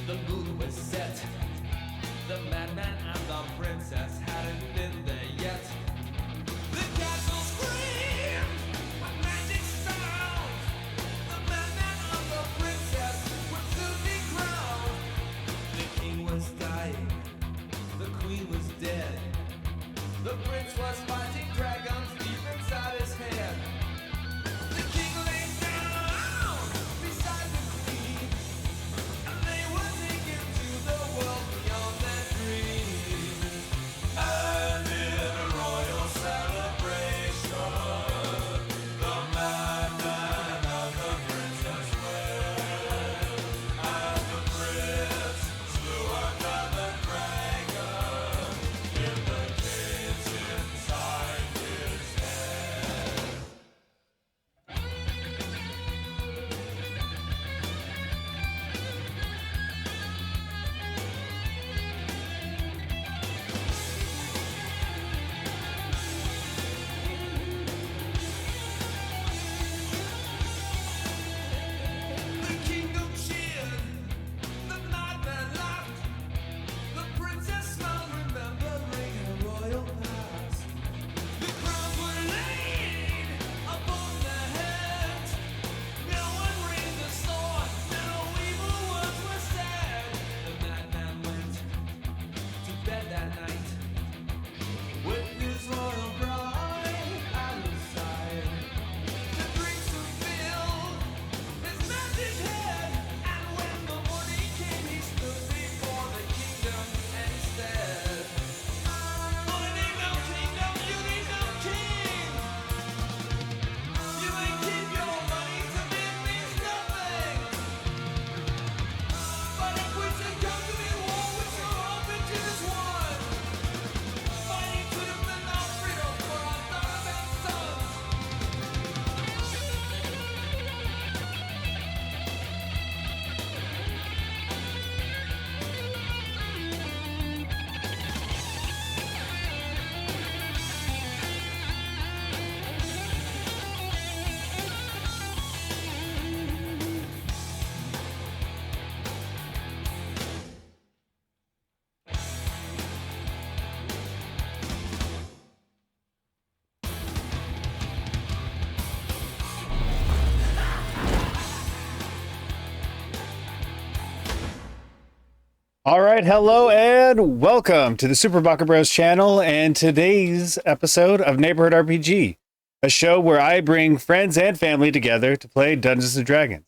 The moon was set. The madman and the princess hadn't been there yet. The castle screamed a magic sound. The madman and the princess would soon be crowned. The king was dying. The queen was dead. The prince was fighting dragons deep inside his head. The king lay down beside the queen, and they were taken to the world beyond their dreams. And in a royal celebration, the madman and the princess wed, and the prince slew another dragon in the caves inside his head. The kingdom cheered, the madman laughed, the princess smiled, remembering her royal past. The crowns were laid upon their heads. No one raised a sword, no evil words were said. The madman went to bed that night with his royal bride at his side. The drinks were filled his magic head, and when the morning came, he stood before the kingdom and he said, "Oh, kingdom, kingdom, you need no king. You may keep your money, to me it means nothing. But if we should come to be war with your open to this one, fighting to defend our freedom for our daughters and sons." All right, hello and welcome to the Super Baka Bros channel and today's episode of Neighborhood RPG, a show where I bring friends and family together to play Dungeons and Dragons.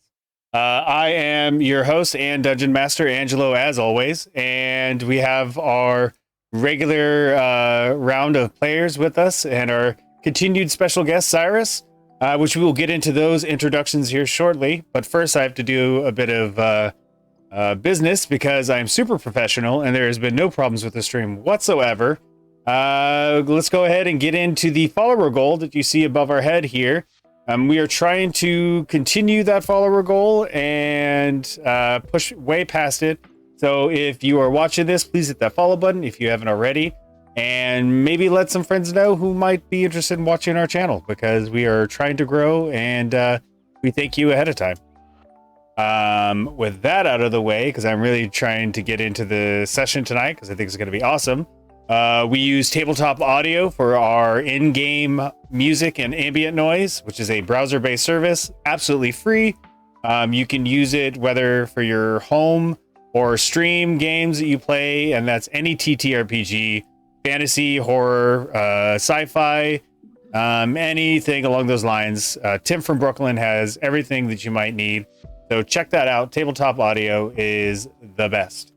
I am your host and Dungeon Master, Angelo, as always, and we have our regular round of players with us and our continued special guest, Cyrus, which we will get into those introductions here shortly. But first, I have to do a bit of business because I'm super professional and there has been no problems with the stream whatsoever. Let's go ahead and get into the follower goal that you see above our head here. We are trying to continue that follower goal and push way past it. So if you are watching this, please hit that follow button if you haven't already, and maybe let some friends know who might be interested in watching our channel, because we are trying to grow, and we thank you ahead of time. With that out of the way, because I'm really trying to get into the session tonight, because I think it's going to be awesome. We use tabletop audio for our in-game music and ambient noise, which is a browser-based service, absolutely free. You can use it whether for your home or stream games that you play, and that's any TTRPG, fantasy, horror, sci-fi, anything along those lines. Tim from Brooklyn has everything that you might need. So check that out. Tabletop audio is the best.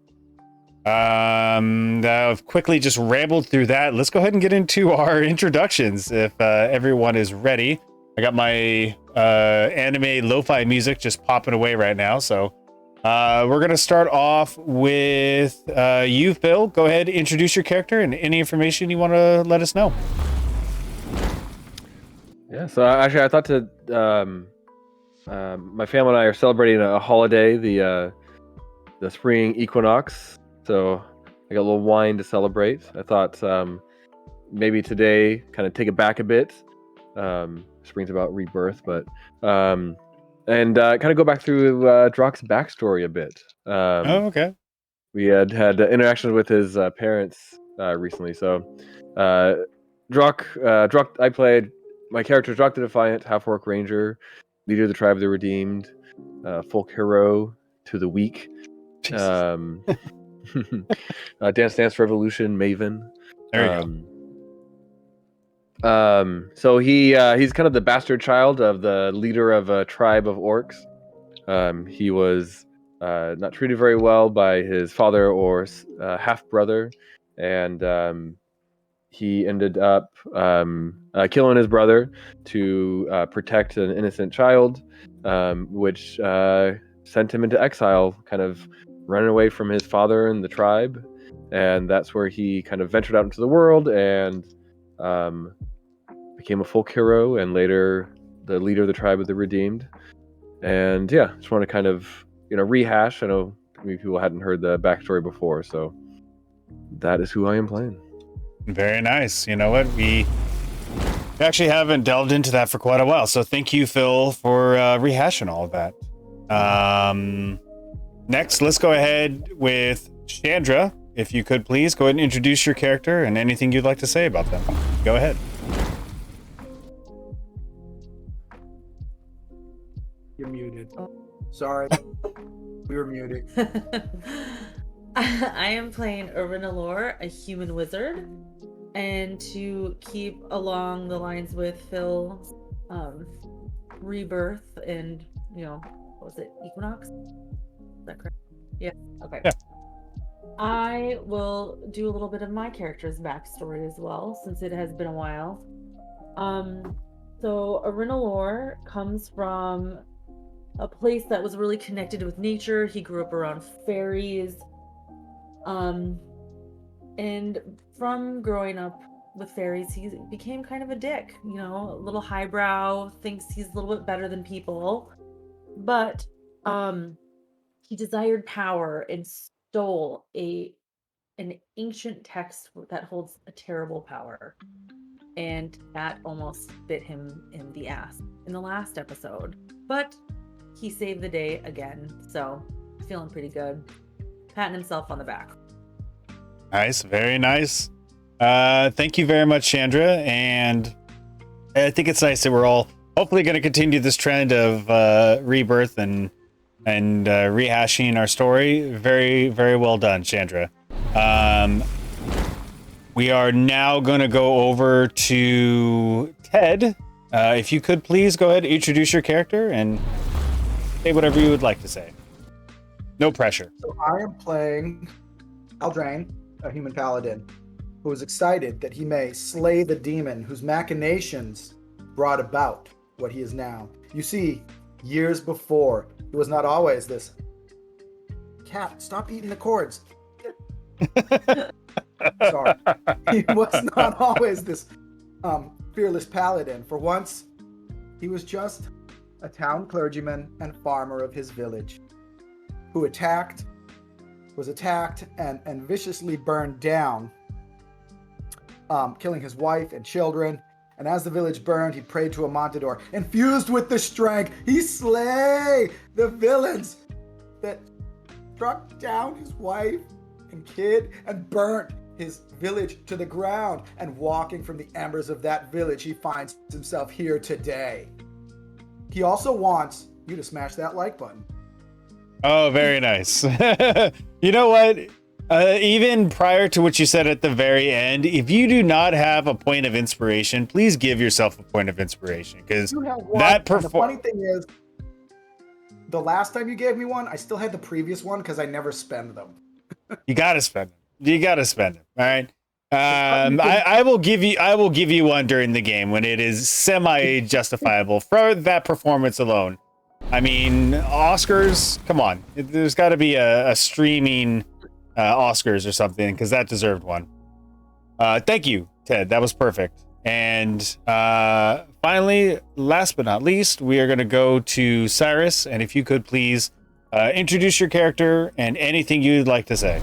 I've quickly just rambled through that. Let's go ahead and get into our introductions if everyone is ready. I got my anime lo-fi music just popping away right now. So we're going to start off with you, Phil. Go ahead, introduce your character and any information you want to let us know. Yeah, so actually I thought to... my family and I are celebrating a holiday, the spring equinox. So I got a little wine to celebrate. I thought maybe today kind of take it back a bit. Spring's about rebirth, but and kind of go back through Drock's backstory a bit. Oh, okay. We had interactions with his parents recently. So, Drock, I played my character, Drock the Defiant, half-orc ranger, leader of the tribe of the redeemed, folk hero to the weak, Jesus. Dance Dance Revolution maven. There we go. So he's kind of the bastard child of the leader of a tribe of orcs. He was not treated very well by his father or half brother, and he ended up killing his brother to protect an innocent child, which sent him into exile, kind of running away from his father and the tribe. And that's where he kind of ventured out into the world and became a folk hero, and later the leader of the tribe of the redeemed. And yeah, just want to kind of rehash. I know maybe people hadn't heard the backstory before, so that is who I am playing. Very nice. You know what? We actually haven't delved into that for quite a while, so thank you, Phil, for rehashing all of that. Next, let's go ahead with Chandra. If you could please go ahead and introduce your character and anything you'd like to say about them. Go ahead. You're muted. Sorry. We were muted. I am playing Arinalor, a human wizard. And to keep along the lines with Phil's rebirth and, what was it, Equinox? Is that correct? Yeah. Okay. Yeah. I will do a little bit of my character's backstory as well, since it has been a while. So Arinalor comes from a place that was really connected with nature. He grew up around fairies. And from growing up with fairies, he became kind of a dick, a little highbrow, thinks he's a little bit better than people. But he desired power and stole an ancient text that holds a terrible power. And that almost bit him in the ass in the last episode. But he saved the day again, so feeling pretty good. Patting himself on the back. Nice, very nice. Thank you very much, Chandra. And I think it's nice that we're all hopefully going to continue this trend of rebirth and rehashing our story. Very, very well done, Chandra. We are now going to go over to Ted. If you could please go ahead and introduce your character and say whatever you would like to say. No pressure. So I am playing Aldrain, a human paladin, who is excited that he may slay the demon whose machinations brought about what he is now. You see, years before, he was not always this. Cat, stop eating the cords. Sorry. He was not always this fearless paladin. For once, he was just a town clergyman and farmer of his village who was attacked and viciously burned down, killing his wife and children. And as the village burned, he prayed to a Montador. Infused with the strength, he slay the villains that struck down his wife and kid and burnt his village to the ground. And walking from the embers of that village, he finds himself here today. He also wants you to smash that like button. Oh, very nice. You know what? Even prior to what you said at the very end, if you do not have a point of inspiration, please give yourself a point of inspiration, because that the funny thing is, the last time you gave me one, I still had the previous one because I never spend them. You gotta spend them. You gotta spend them. All right. I will give you one during the game when it is semi justifiable for that performance alone. I mean, Oscars, come on. There's got to be a streaming Oscars or something, because that deserved one. Thank you, Ted. That was perfect. And finally, last but not least, we are going to go to Cyrus. And if you could please introduce your character and anything you'd like to say.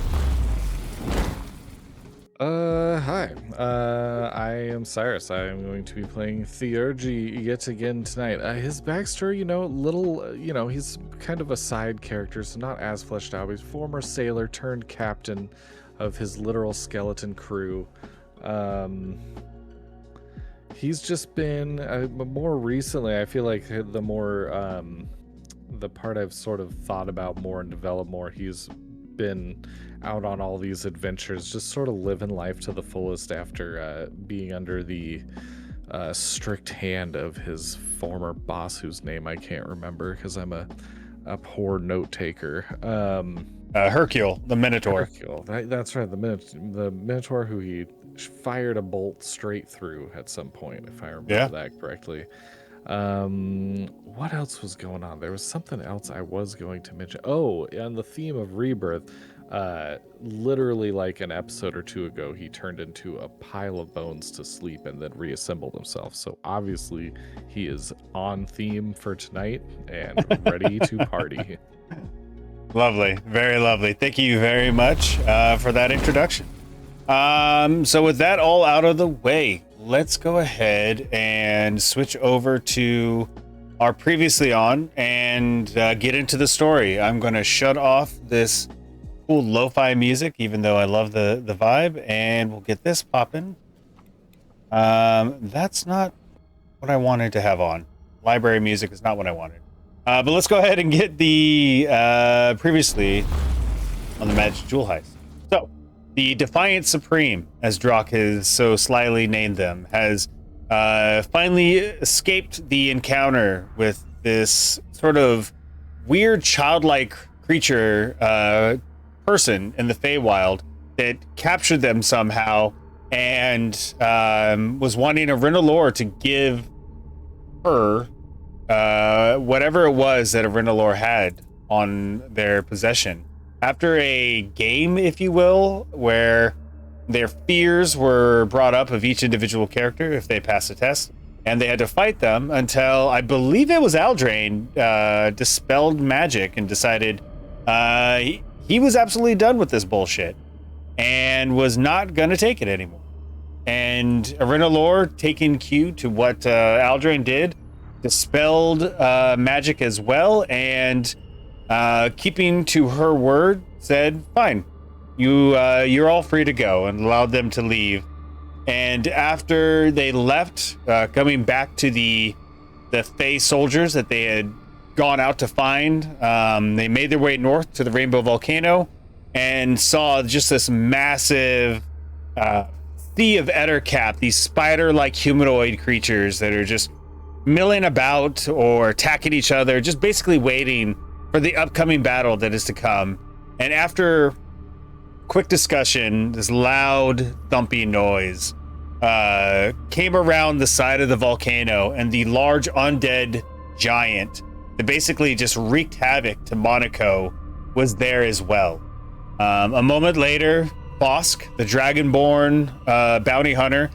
Hi. I am Cyrus. I am going to be playing Theurgy yet again tonight. His backstory, he's kind of a side character, so not as fleshed out. He's a former sailor turned captain of his literal skeleton crew. He's just been, more recently, I feel like the part I've sort of thought about more and developed more, he's been out on all these adventures, just sort of living life to the fullest after being under the strict hand of his former boss, whose name I can't remember because I'm a poor note taker. Hercule, the Minotaur. Hercule, that's right, the Minotaur who he fired a bolt straight through at some point, if I remember that correctly. What else was going on? There was something else I was going to mention. Oh, on the theme of rebirth, literally like an episode or two ago, he turned into a pile of bones to sleep and then reassembled himself. So obviously he is on theme for tonight and ready to party. Lovely, very lovely. Thank you very much for that introduction. So with that all out of the way, let's go ahead and switch over to our previously on and get into the story. I'm going to shut off this cool lo-fi music, even though I love the vibe, and we'll get this popping. That's not what I wanted to have on. Library music is not what I wanted. But let's go ahead and get the previously on the Magic Jewel Heist. So, the Defiant Supreme, as Drock has so slyly named them, has finally escaped the encounter with this sort of weird childlike creature person in the Feywild that captured them somehow and was wanting a Rinalore to give her whatever it was that a Rinalore had on their possession. After a game, if you will, where their fears were brought up of each individual character if they passed a test, and they had to fight them until I believe it was Aldrain dispelled magic and decided he was absolutely done with this bullshit and was not going to take it anymore. And Rinalore, taking cue to what Aldrain did, dispelled magic as well, and keeping to her word, said, "Fine, you're all free to go," and allowed them to leave. And after they left, coming back to the Fey soldiers that they had gone out to find, they made their way north to the Rainbow Volcano and saw just this massive sea of Ettercap, these spider-like humanoid creatures that are just milling about or attacking each other, just basically waiting for the upcoming battle that is to come. And after quick discussion, this loud thumping noise came around the side of the volcano, and the large undead giant that basically just wreaked havoc to Monaco was there as well. A moment later, Bosk, the dragonborn bounty hunter,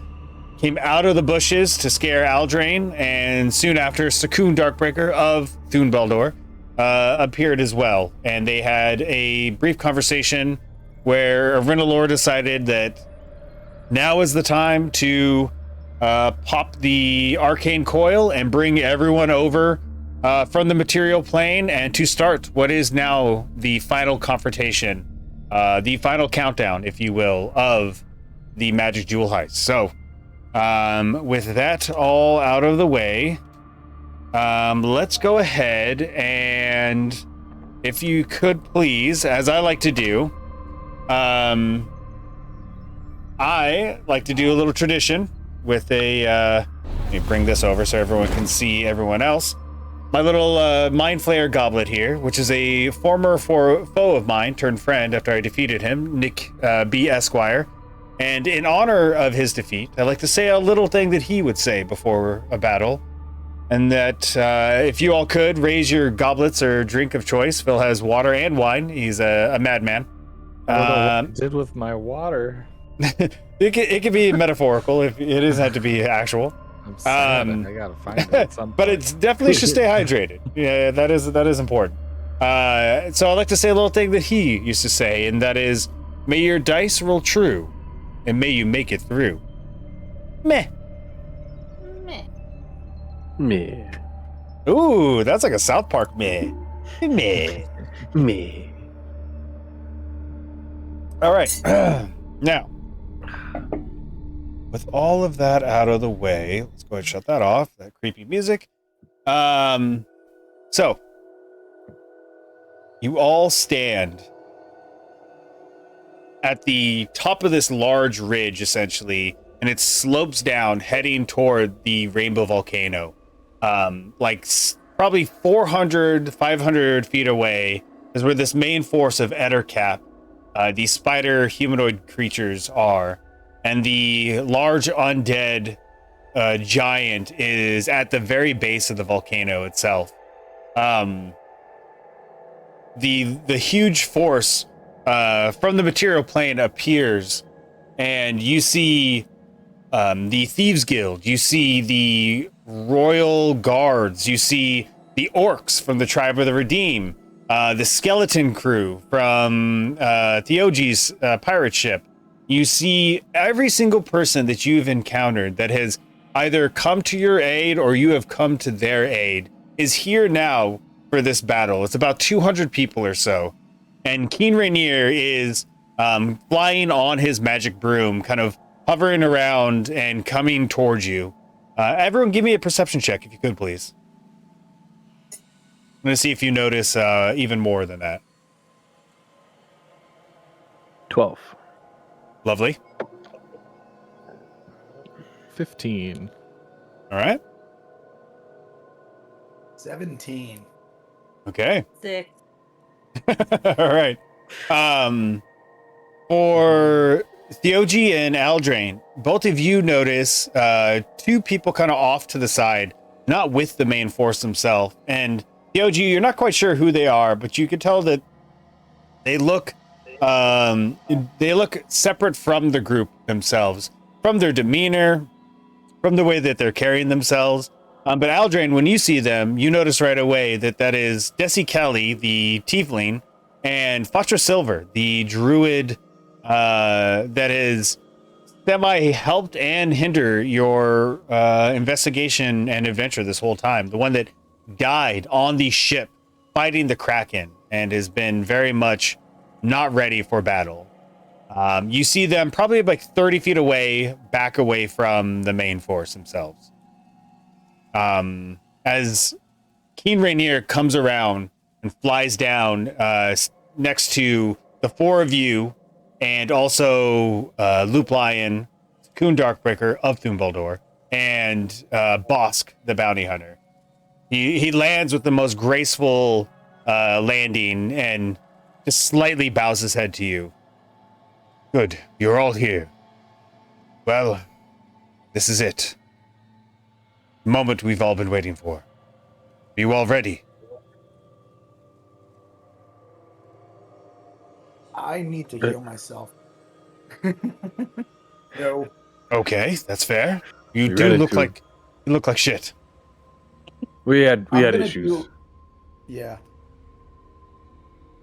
came out of the bushes to scare Aldrain, and soon after, Sakun Darkbreaker of Thunbeldor appeared as well. And they had a brief conversation where Rinalore decided that now is the time to pop the arcane coil and bring everyone over from the material plane, and to start what is now the final confrontation, the final countdown, if you will, of the Magic Jewel Heist. So, with that all out of the way, let's go ahead and, if you could please, as I like to do, I like to do a little tradition with a, let me bring this over so everyone can see everyone else. My little Mind Flayer goblet here, which is a former foe of mine turned friend after I defeated him, Nick B. Esquire. And in honor of his defeat, I like to say a little thing that he would say before a battle. And that if you all could raise your goblets or drink of choice. Phil has water and wine. He's a madman. I don't know what I did with my water. it could be metaphorical. If it doesn't have to be actual. I'm sad. I gotta find it at some point. But it's definitely should stay hydrated. Yeah, that is important. So I like to say a little thing that he used to say, and that is, may your dice roll true, and may you make it through. Meh. Meh. Me. Ooh, that's like a South Park meh. Meh. Me. All right. Now, with all of that out of the way, let's go ahead and shut that off. That creepy music. So you all stand at the top of this large ridge, essentially, and it slopes down, heading toward the Rainbow Volcano. Probably 400, 500 feet away is where this main force of Ettercap, these spider humanoid creatures, are. And the large undead giant is at the very base of the volcano itself. The huge force from the material plane appears, and you see the Thieves Guild, you see the Royal Guards, you see the Orcs from the Tribe of the Redeem, the Skeleton Crew from Theoji's pirate ship. You see every single person that you've encountered that has either come to your aid or you have come to their aid is here now for this battle. It's about 200 people or so. And Keen Rainier is flying on his magic broom, kind of hovering around and coming towards you. Everyone give me a perception check, if you could, please. I'm going to see if you notice even more than that. 12. Lovely. 15. All right. 17. Okay. 6. All right. For Theoji and Aldrain, both of you notice two people kind of off to the side, not with the main force themselves. And Theoji, you're not quite sure who they are, but you can tell that they look separate from the group themselves, from their demeanor, from the way that they're carrying themselves. But Aldrain, when you see them, you notice right away that is Desi Kelly, the tiefling, and Fatra Silver, the druid that has semi-helped and hinder your investigation and adventure this whole time. The one that died on the ship fighting the Kraken and has been very much not ready for battle. You see them probably like 30 feet away, back away from the main force themselves. As Keen Rainier comes around and flies down next to the four of you, and also Loop Lion, Coon Darkbreaker of Thumbaldor, and Bosk, the bounty hunter. He lands with the most graceful landing and just slightly bows his head to you. Good, you're all here. Well, this is it. The moment we've all been waiting for. Are you all ready? I need to heal myself. No. Okay, that's fair. You We do ran look into- like shit. We had I'm gonna issues. Yeah.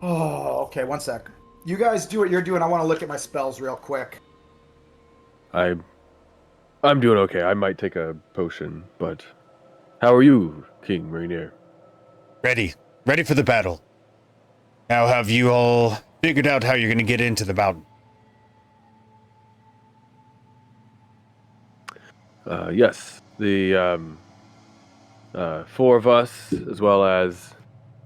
Oh, okay. One sec. You guys do what you're doing. I want to look at my spells real quick. I'm doing okay. I might take a potion, but how are you, King Rainier? Ready for the battle. Now have you all figured out how you're going to get into the mountain? Yes, the four of us, as well as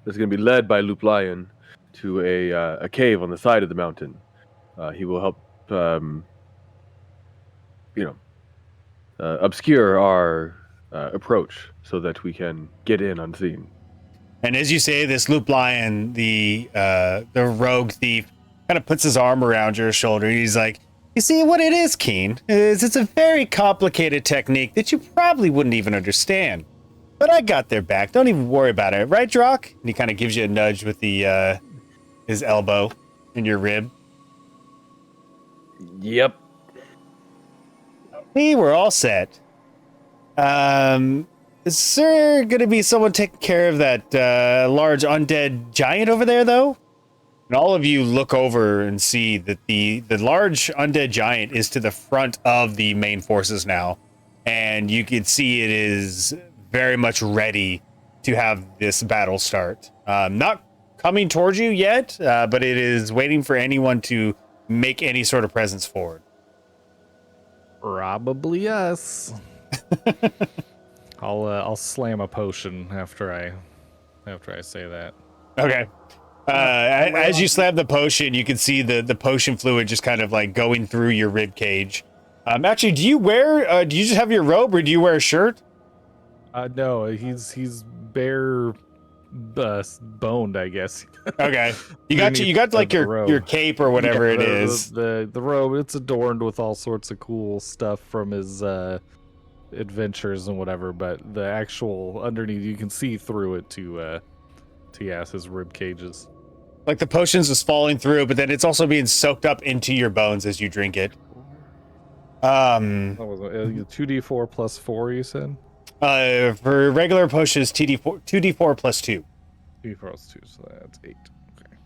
is going to be led by Loop Lion to a cave on the side of the mountain. He will help, obscure our approach so that we can get in unseen. And as you say this, Loop Lion, the rogue thief, kind of puts his arm around your shoulder. He's like, you see, what it is, Keen, is it's a very complicated technique that you probably wouldn't even understand. But I got their back. Don't even worry about it. Right, Drock? And he kind of gives you a nudge with the his elbow in your rib. Yep. We were all set. Is there going to be someone taking care of that large undead giant over there, though? And all of you look over and see that the large undead giant is to the front of the main forces now. And you can see it is very much ready to have this battle start. Not coming towards you yet, but it is waiting for anyone to make any sort of presence forward. Probably us. I'll slam a potion after I say that. Okay. As you slam the potion, you can see the potion fluid just kind of like going through your rib cage. Actually, do you just have your robe, or do you wear a shirt? No, he's bare boned, I guess. Okay. You got like your cape or whatever it is. The robe, it's adorned with all sorts of cool stuff from his adventures and whatever, but the actual underneath, you can see through it to his rib cages. Like the potions is falling through, but then it's also being soaked up into your bones as you drink it. What was it? 2d4 plus 4, you said? For regular potions, 2d4 plus 2. 2d4 plus 2, so that's 8. Okay.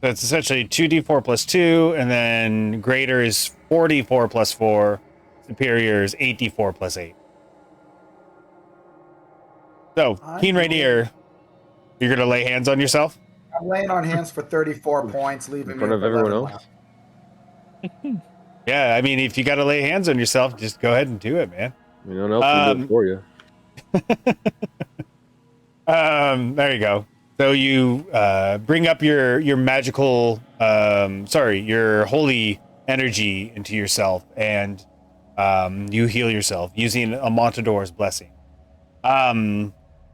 That's essentially 2d4 plus 2, and then greater is 4d4 plus 4. Superior is 8d4 plus 8. So, Keen Rainier, you're going to lay hands on yourself? I'm laying on hands for 34 points, leaving In front me of with everyone 11 else? left. Yeah, I mean, if you got to lay hands on yourself, just go ahead and do it, man. No one else can do it for you. There you go. So you bring up your magical, your holy energy into yourself, and you heal yourself using a Montador's blessing.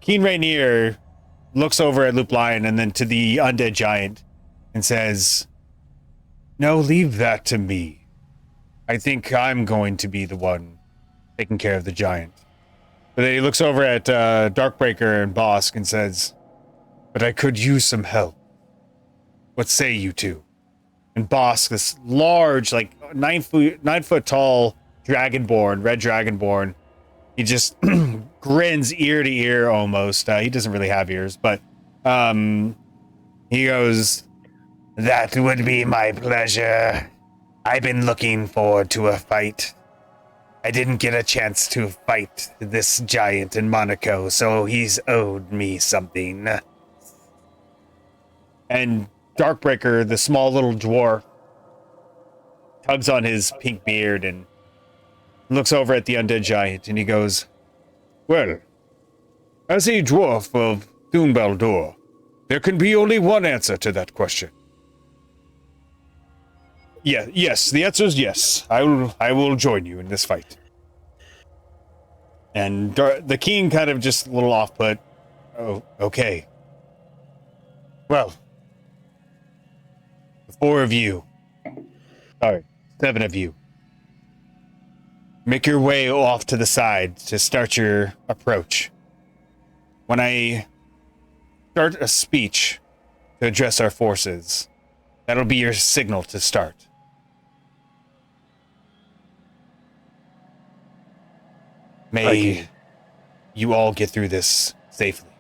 Keen Rainier looks over at Loop Lion and then to the undead giant and says, "No, leave that to me. I think I'm going to be the one taking care of the giant." But then he looks over at Darkbreaker and Bosk and says, "But I could use some help. What say you two?" And Bosk, this large, like 9 foot tall dragonborn, red dragonborn, he just grins ear to ear almost. He doesn't really have ears, but he goes, "That would be my pleasure. I've been looking forward to a fight. I didn't get a chance to fight this giant in Monaco, so he's owed me something." And Darkbreaker, the small little dwarf, tugs on his pink beard and looks over at the undead giant, and he goes, "Well, as a dwarf of Doombaldur, there can be only one answer to that question." Yeah, yes, the answer is yes. I will join you in this fight. And the king kind of just a little off put. "Oh, okay. Well, the 4 of you, sorry, 7 of you, make your way off to the side to start your approach. When I start a speech to address our forces, that'll be your signal to start. May you all get through this safely.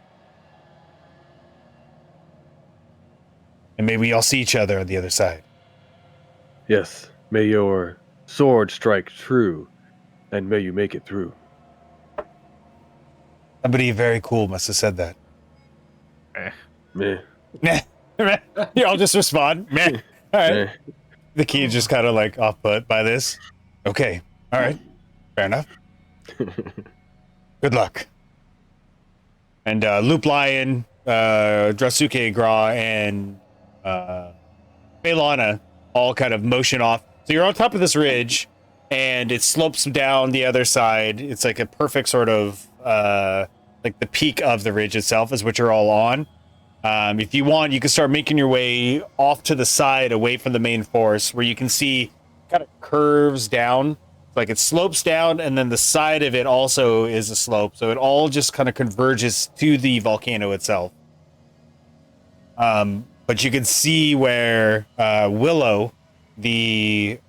And may we all see each other on the other side." Yes, may your sword strike true, and may you make it through. Somebody very cool must have said that. Meh. Meh. You all just respond. Meh. All right. Meh. The key just kind of like off put by this. Okay. All right. Fair enough. Good luck. And Loop Lion, Drasuke Gra, and Bailana all kind of motion off. So you're on top of this ridge, and it slopes down the other side. It's like a perfect sort of like the peak of the ridge itself is what you're all on. If you want, you can start making your way off to the side away from the main force, where you can see kind of curves down. Like it slopes down, and then the side of it also is a slope. So it all just kind of converges to the volcano itself. But you can see where Willow, the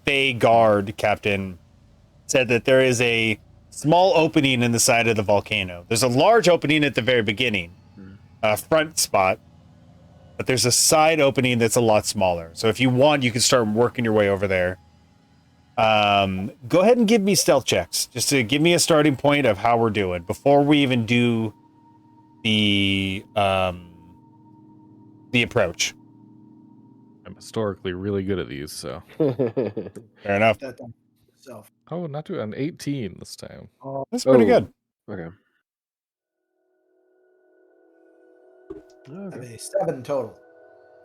Fey Guard captain, said that there is a small opening in the side of the volcano. There's a large opening at the very beginning, front spot. but there's a side opening that's a lot smaller. So if you want, you can start working your way over there. Go ahead and give me stealth checks, just to give me a starting point of how we're doing before we even do the approach. I'm historically really good at these, so. Fair enough. That done yourself. Oh, not to an 18 this time. That's pretty good. Okay. I have Okay. a 7 total.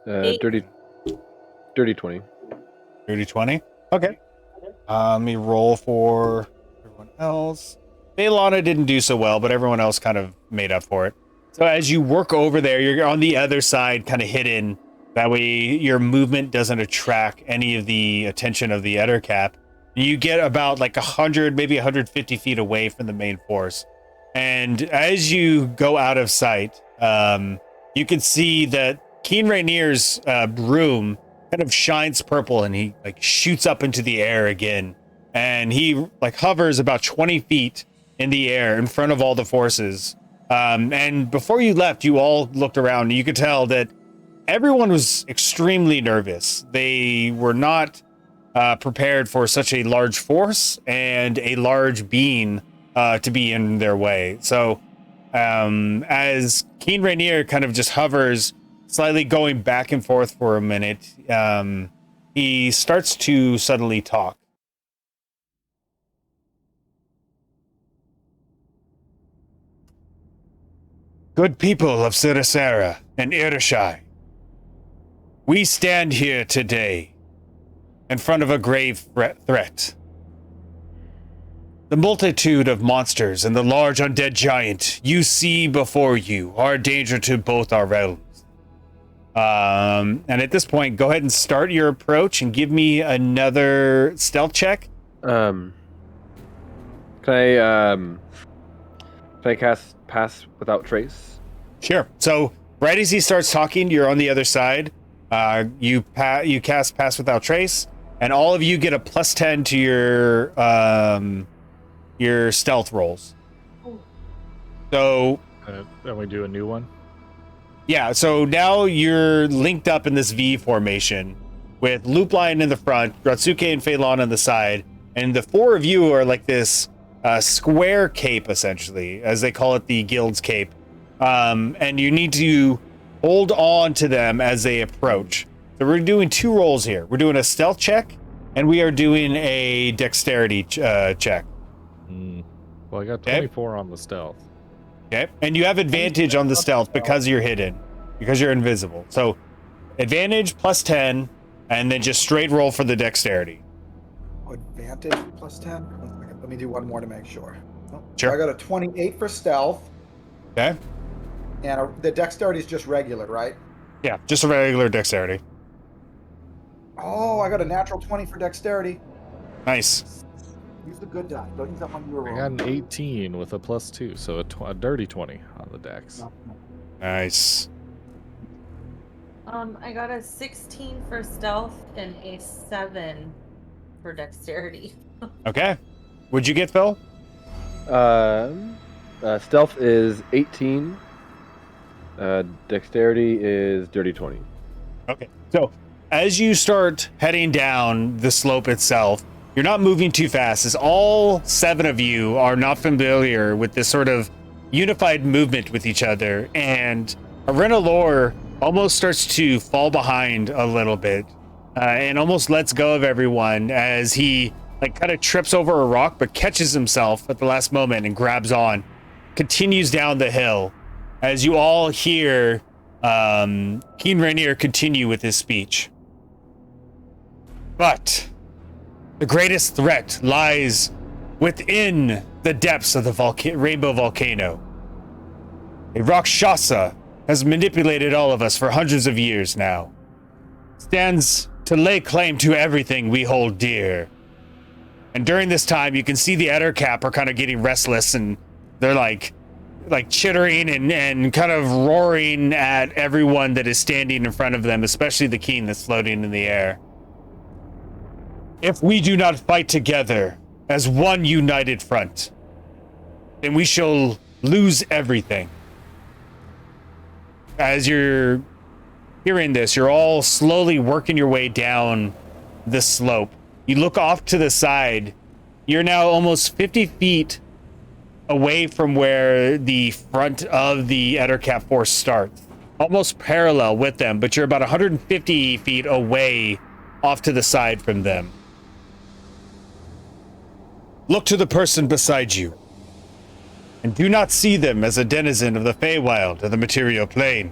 Eight. Dirty 20. 30-20. Okay. Let me roll for everyone else. Bailana didn't do so well, but everyone else kind of made up for it. So as you work over there, you're on the other side, kind of hidden. That way your movement doesn't attract any of the attention of the other cap. You get about like 100, maybe 150 feet away from the main force. And as you go out of sight, you can see that Keen Rainier's broom kind of shines purple, and he like shoots up into the air again. And he like hovers about 20 feet in the air in front of all the forces. And before you left, you all looked around, and you could tell that everyone was extremely nervous. They were not prepared for such a large force and a large being to be in their way. So as Keen Rainier kind of just hovers, slightly going back and forth for a minute, he starts to suddenly talk. Good people of Sirasera and Irishai, we stand here today in front of a grave threat. The multitude of monsters and the large undead giant you see before you are a danger to both our realms. And at this point, go ahead and start your approach and give me another stealth check. Can I cast Pass Without Trace? Sure. So right as he starts talking, you're on the other side. You cast Pass Without Trace, and all of you get a +10 to your stealth rolls. So Then we do a new one. yeah, so now you're linked up in this V formation with Loopline in the front, Ratsuke and Phelan on the side, and the four of you are like this square cape, essentially, as they call it, the guild's cape. And you need to hold on to them as they approach. So we're doing 2 rolls here. We're doing a stealth check, and we are doing a dexterity check. Well, I got 24 on the stealth. Okay, and you have advantage on the stealth because you're hidden, because you're invisible. So advantage +10, and then just straight roll for the dexterity. Advantage +10. 1 second. Let me do one more to make sure. Oh, Sure. I got a 28 for stealth, Okay. and the dexterity is just regular, right? Yeah, just a regular dexterity. Oh, I got a natural 20 for dexterity. Nice. Use the good die. Don't use that one you were I got rolling. an 18 with a +2, so a dirty 20 on the dex. No, no. Nice. I got a 16 for stealth and a 7 for dexterity. Okay. What'd you get, Phil? Stealth is 18. Dexterity is dirty 20. Okay. So as you start heading down the slope itself, you're not moving too fast, as all 7 of you are not familiar with this sort of unified movement with each other, and Arenalor almost starts to fall behind a little bit, and almost lets go of everyone as he like kind of trips over a rock, but catches himself at the last moment and grabs on, continues down the hill, as you all hear Keen Rainier continue with his speech. But the greatest threat lies within the depths of the Rainbow Volcano. A Rakshasa has manipulated all of us for hundreds of years now. Stands to lay claim to everything we hold dear. And during this time, you can see the Ettercap are kind of getting restless, and they're like chittering and kind of roaring at everyone that is standing in front of them, especially the Keen that's floating in the air. If we do not fight together as one united front, then we shall lose everything. As you're hearing this, you're all slowly working your way down the slope. You look off to the side. You're now almost 50 feet away from where the front of the Ettercap force starts. Almost parallel with them, but you're about 150 feet away off to the side from them. Look to the person beside you, and do not see them as a denizen of the Feywild or the material plane,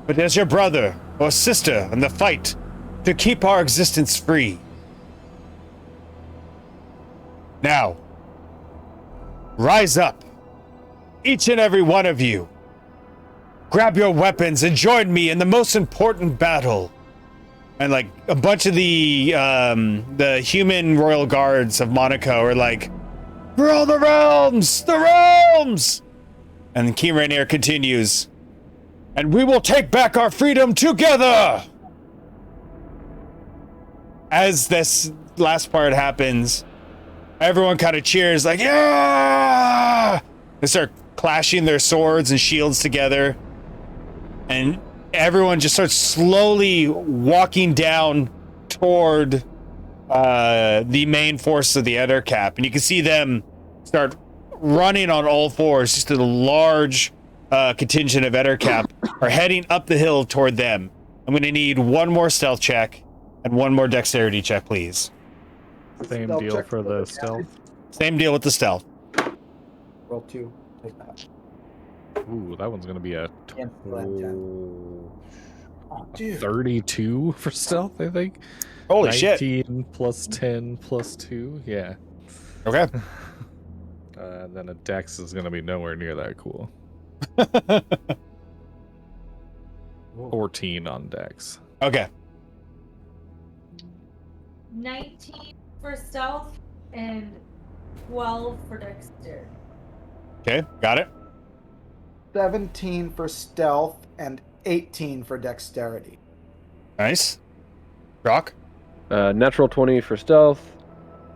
but as your brother or sister in the fight to keep our existence free. Now, rise up, each and every one of you. Grab your weapons and join me in the most important battle. And like a bunch of the human royal guards of Monaco are like, for all the realms, the realms. And King Rainier continues, and we will take back our freedom together. As this last part happens, everyone kind of cheers like, yeah! They start clashing their swords and shields together. And everyone just starts slowly walking down toward the main force of the Ettercap. And you can see them start running on all fours. Just a large contingent of Ettercap are heading up the hill toward them. I'm going to need one more stealth check and one more dexterity check, please. Same Stealth deal check for the stealth. Same deal with the stealth. Roll 2. Take that. Ooh, that one's gonna be a Cancel that 10. Oh, dude. 32 for stealth, I think. Holy shit. 19 plus 10 plus 2, yeah. Okay. Then a dex is gonna be nowhere near that cool. 14 on dex. Okay. 19 for stealth and 12 for dexterity. Okay, got it. 17 for stealth and 18 for dexterity. Nice. Rock? Natural 20 for stealth,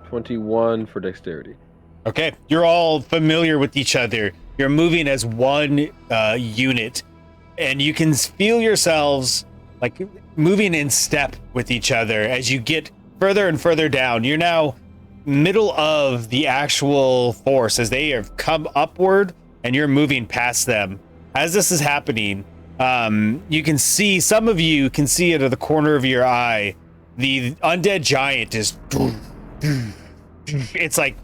21 for dexterity. Okay, you're all familiar with each other. You're moving as one unit, and you can feel yourselves like moving in step with each other as you get further and further down. You're now middle of the actual force as they have come upward, and you're moving past them. As this is happening, you can see, some of you can see it at the corner of your eye, the undead giant is, it's like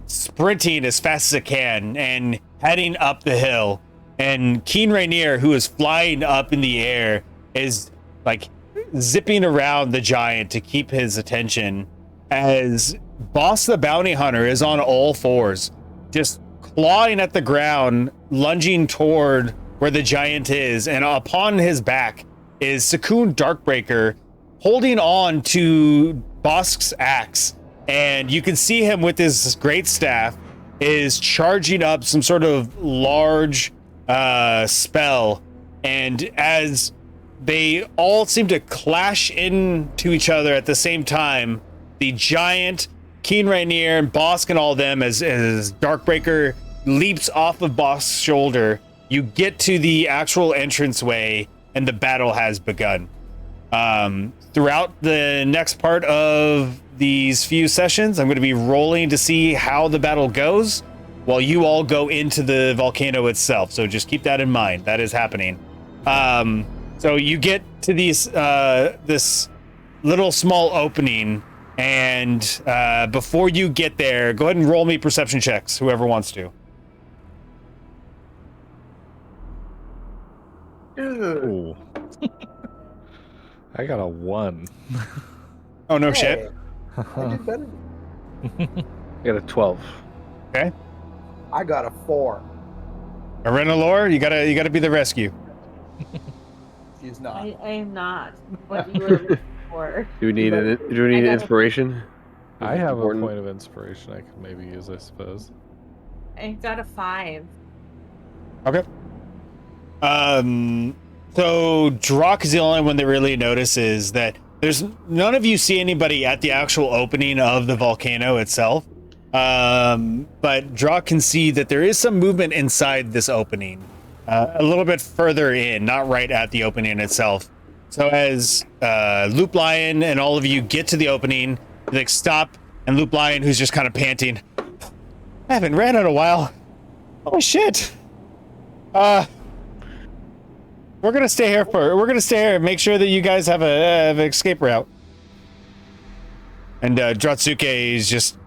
sprinting as fast as it can and heading up the hill. And Keen Rainier, who is flying up in the air, is like zipping around the giant to keep his attention, as Boss the Bounty Hunter is on all fours, just clawing at the ground, lunging toward where the giant is. And upon his back is Sakun Darkbreaker holding on to Bosk's axe. And you can see him with his great staff is charging up some sort of large spell. And as they all seem to clash into each other at the same time, the giant, Keen Rainier, and Bosk and all them, as Darkbreaker leaps off of Bosk's shoulder, you get to the actual entranceway and the battle has begun. Throughout the next part of these few sessions, I'm going to be rolling to see how the battle goes while you all go into the volcano itself. So just keep that in mind. That is happening. So you get to these this little small opening, and before you get there, go ahead and roll me perception checks, whoever wants to. Ooh. I got a 1. Oh, no Hey, shit. I did better. I got a 12. Okay. I got a 4. Arenalore, you gotta be the rescue. She's not. I am not what you were looking for. Do we need I got a- inspiration? I have Important. a point of inspiration I could maybe use, I suppose. I got a 5. Okay. So Drock is the only one that really notices that there's none of you see anybody at the actual opening of the volcano itself. But Drock can see that there is some movement inside this opening, a little bit further in, not right at the opening itself. So as Loop Lion and all of you get to the opening, you like stop, and Loop Lion, who's just kind of panting, I haven't ran in a while. Oh shit. We're gonna stay here and make sure that you guys have an escape route. And Dratsuke is just,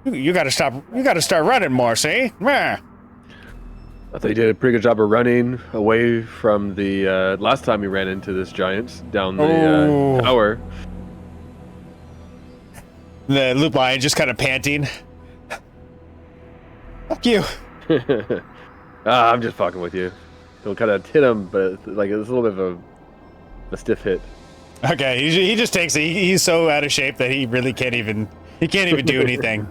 you gotta start running more, see? Meh. I thought you did a pretty good job of running away from the last time we ran into this giant down the tower. The Loop Lion just kind of panting. Fuck you. I'm just fucking with you. He'll kind of hit him, but it's like it's a little bit of a stiff hit. Okay, he just takes it. He's so out of shape that he really can't even do anything.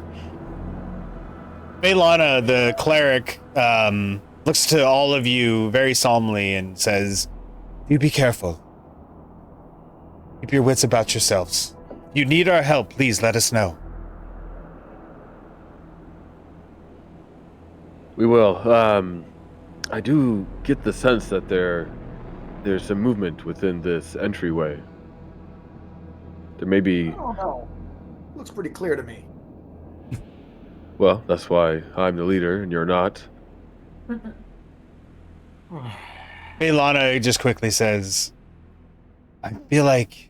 Baylana, the cleric, looks to all of you very solemnly and says, "You be careful. Keep your wits about yourselves. If you need our help, please let us know." We will. I do get the sense that there's some movement within this entryway. There may be. I don't know. Looks pretty clear to me. Well, that's why I'm the leader and you're not. Baylana just quickly says, "I feel like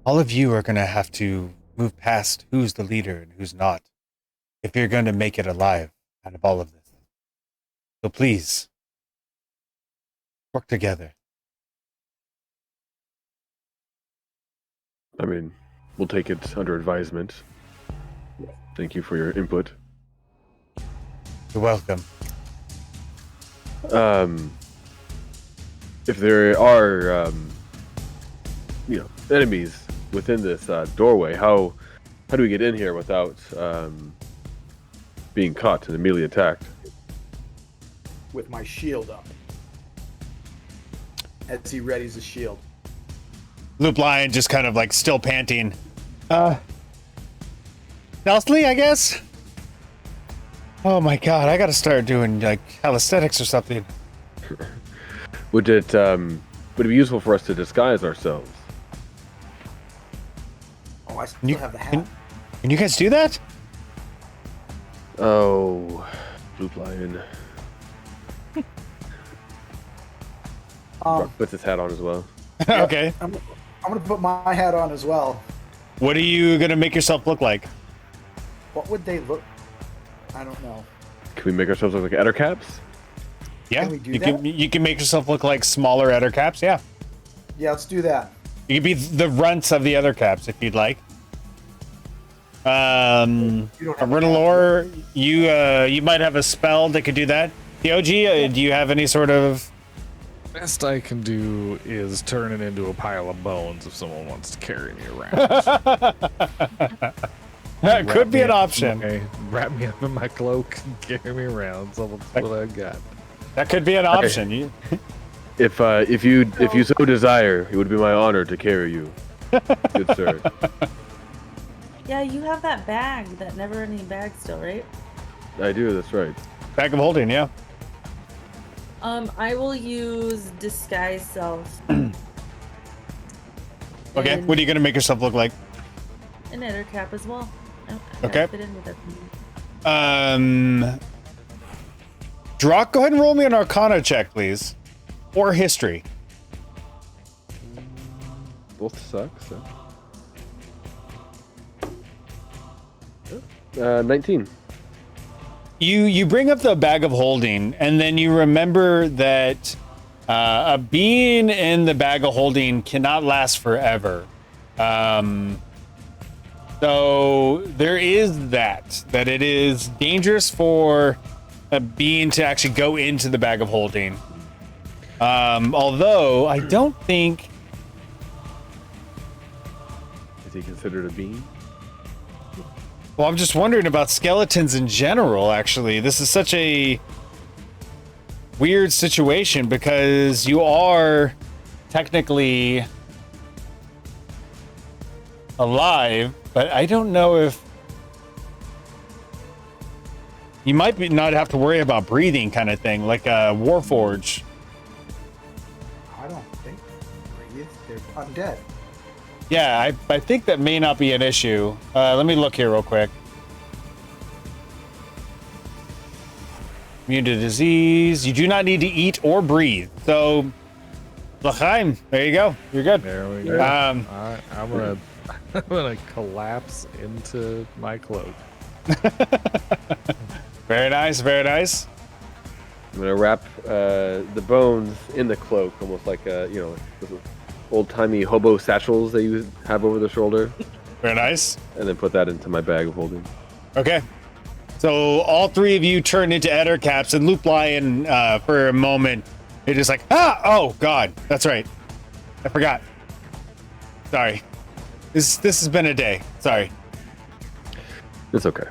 all of you are going to have to move past who's the leader and who's not if you're going to make it alive out of all of this. So please, work together." I mean, we'll take it under advisement. Thank you for your input. You're welcome. If there are, enemies within this doorway, how do we get in here without being caught and immediately attacked? With my shield up. As he readies his shield. Loop Lion just kind of like still panting. Stealthily, I guess? Oh my god, I gotta start doing like calisthenics or something. Would it be useful for us to disguise ourselves? Oh, I still have the hat. Can you guys do that? Oh, Blue Lion. Brock puts his hat on as well. Okay. I'm gonna put my hat on as well. What are you gonna make yourself look like? What would they look? I don't know. Can we make ourselves look like Ettercaps? Yeah, Can we do you that? can make yourself look like smaller Ettercaps. Yeah, Yeah, let's do that. you could be the runts of the Ettercaps if you'd like. You don't have Riddlore, you might have a spell that could do that. The OG, do you have any sort of? Best I can do is turn it into a pile of bones if someone wants to carry me around. That could be an option. Wrap me up in my cloak and carry me around. So that's what I got. That could be an option. If you so desire, it would be my honor to carry you, good sir. Yeah, you have that bag, that never-ending bag still, right? I do. That's right. Bag of holding, yeah. I will use disguise self. Okay, And what are you gonna make yourself look like? an eder cap as well. I Okay. Fit in with that. Drock, go ahead and roll me an Arcana check, please, or History. Both suck. So. 19. You bring up the bag of holding, and then you remember that a being in the bag of holding cannot last forever. So there is that it is dangerous for a being to actually go into the bag of holding. Although I don't think. Is he considered a being? Well, I'm just wondering about skeletons in general, actually. This is such a weird situation because you are technically alive, but I don't know if you might not have to worry about breathing kind of thing, like a Warforged. I don't think. breathe, they're undead. Yeah, I think that may not be an issue. Let me look here real quick. Immune to disease. You do not need to eat or breathe. So, L'chaim, there you go. You're good. There we go. I'm gonna collapse into my cloak. Very nice, very nice. I'm gonna wrap the bones in the cloak, almost like those old-timey hobo satchels that you have over the shoulder, Very nice. and then put that into my bag of holding. Okay. So all three of you turn into Eder caps, and Loop Lion, for a moment, you're just like, oh God, that's right. I forgot. Sorry. This has been a day. Sorry. It's okay.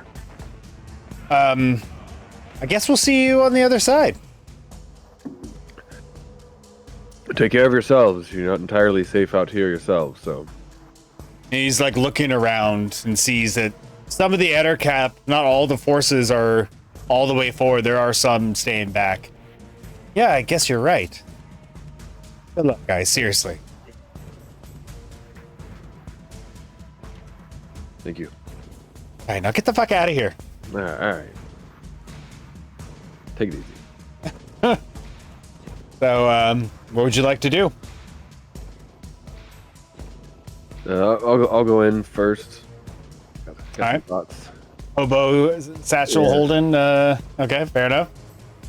I guess we'll see you on the other side. Take care of yourselves. You're not entirely safe out here yourselves, so. And he's like looking around and sees that some of the Eder cap, not all the forces are all the way forward. There are some staying back. Yeah, I guess you're right. Good luck, guys. Seriously. Thank you. All right, now get the fuck out of here. All right. Take it easy. So, what would you like to do? I'll go in first. Got some Alright. thoughts. Hobo satchel Yeah. holding. Okay, fair enough.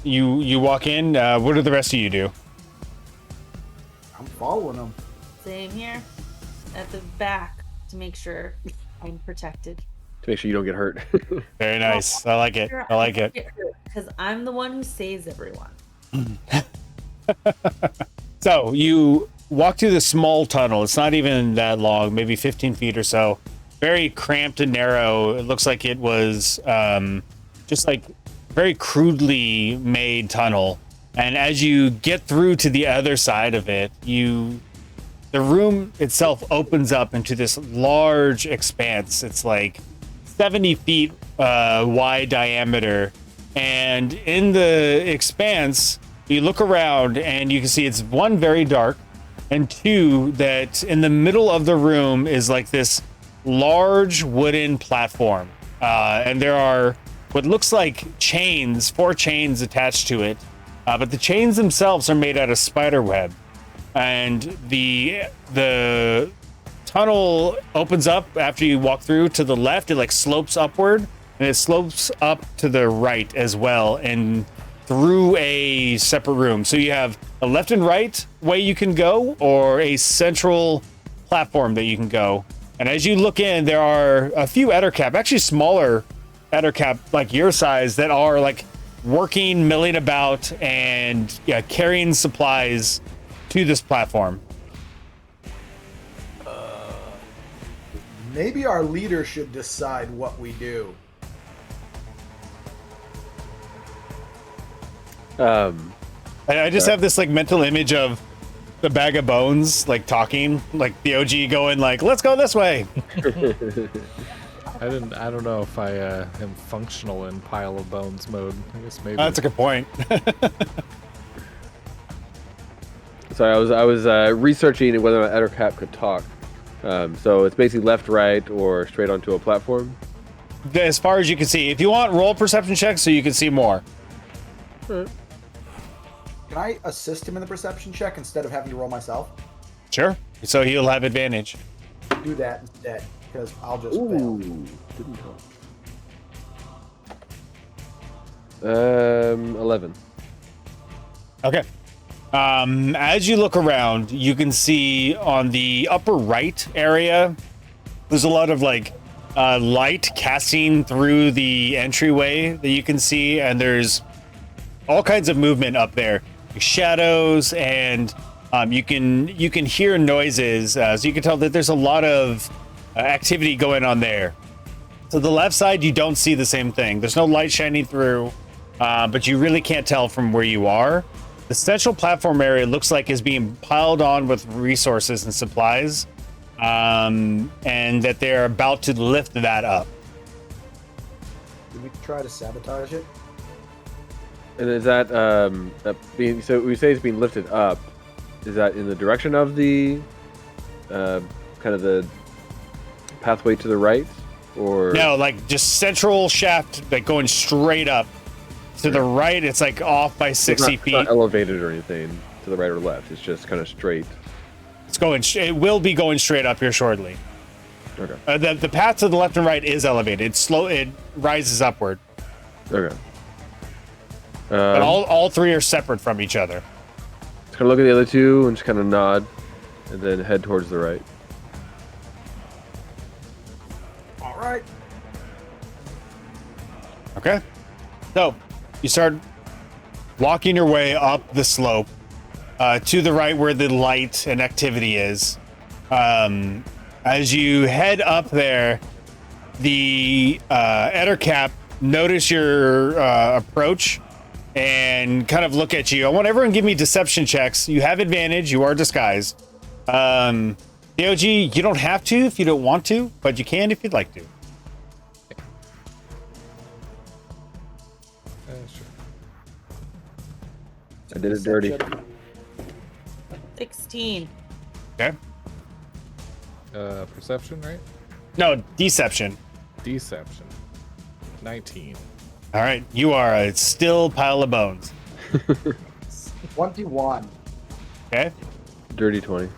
You walk in. What do the rest of you do? I'm following them. Same here. At the back to make sure I'm protected. To make sure you don't get hurt. Very nice. I like it. I like it. Because I'm the one who saves everyone. So you walk through this small tunnel. It's not even that long, maybe 15 feet or so. Very cramped and narrow. It looks like it was just like very crudely made tunnel. And as you get through to the other side of it, the room itself opens up into this large expanse. It's like 70 feet wide diameter. And in the expanse, you look around and you can see it's one, very dark, and two, that in the middle of the room is like this large wooden platform. And there are what looks like chains, 4 chains attached to it. But the chains themselves are made out of spider web. And the tunnel opens up after you walk through to the left. It like slopes upward, and it slopes up to the right as well, and through a separate room. So you have a left and right way you can go, or a central platform that you can go. And as you look in, there are a few Ettercap, actually smaller Ettercap like your size, that are like working, milling about, and carrying supplies to this platform. Maybe our leader should decide what we do. I just have this like mental image of the bag of bones like talking, like the OG going like, let's go this way. I don't know if I am functional in pile of bones mode. I guess maybe. That's a good point. Sorry, I was researching whether or not Ettercap could talk. So it's basically left, right, or straight onto a platform. As far as you can see, if you want, roll perception checks so you can see more. Can I assist him in the perception check instead of having to roll myself? Sure. So he'll have advantage. Do that instead, because I'll just fail. Ooh, didn't help. 11. Okay. As you look around, you can see on the upper right area, there's a lot of like light casting through the entryway that you can see, and there's all kinds of movement up there, shadows, and you can hear noises, so you can tell that there's a lot of activity going on there. To the left side, you don't see the same thing. There's no light shining through, but you really can't tell from where you are. The central platform area looks like is being piled on with resources and supplies, and that they're about to lift that up. Did we try to sabotage it? And is that being, so we say it's being lifted up? is that in the direction of the kind of the pathway to the right, or No, like just central shaft, like going straight up. To the right, it's like off by 60 it's feet. not elevated or anything to the right or left. It's just kind of straight. It's going. It will be going straight up here shortly. Okay. The path to the left and right is elevated. It's slow. It rises upward. Okay. But all three are separate from each other. Just kind of look at the other two and just kind of nod, and then head towards the right. All right. Okay. So you start walking your way up the slope to the right where the light and activity is. As you head up there, the Ettercap notice your approach and kind of look at you. I want everyone to give me deception checks. You have advantage. You are disguised. DOG, you don't have to if you don't want to, but you can if you'd like to. Sure. I did it dirty. 16. Okay. Perception, right? No, deception. Deception. 19. All right, you are a still pile of bones. 21. Okay. Dirty 20.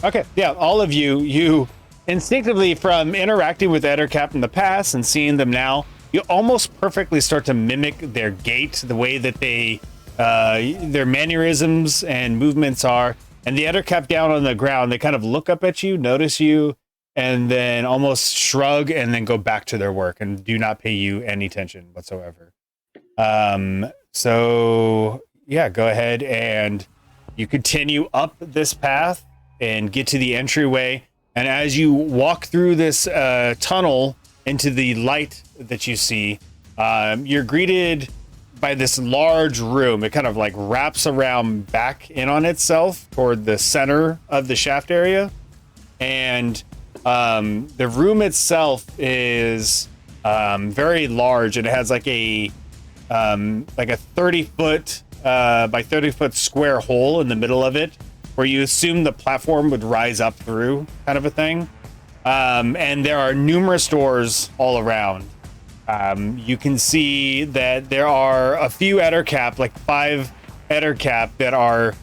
Okay. Yeah, all of you instinctively, from interacting with Ettercap in the past and seeing them now, you almost perfectly start to mimic their gait, the way that they, their mannerisms and movements are. And the Ettercap down on the ground, they kind of look up at you, notice you, and then almost shrug and then go back to their work and do not pay you any attention whatsoever. So yeah, go ahead and you continue up this path and get to the entryway. And as you walk through this tunnel into the light that you see, you're greeted by this large room. It kind of like wraps around back in on itself toward the center of the shaft area. And the room itself is very large, and it has like a 30-foot by 30-foot square hole in the middle of it, where you assume the platform would rise up through, kind of a thing. And there are numerous doors all around. You can see that there are a few Ettercap, like 5 Ettercap, that are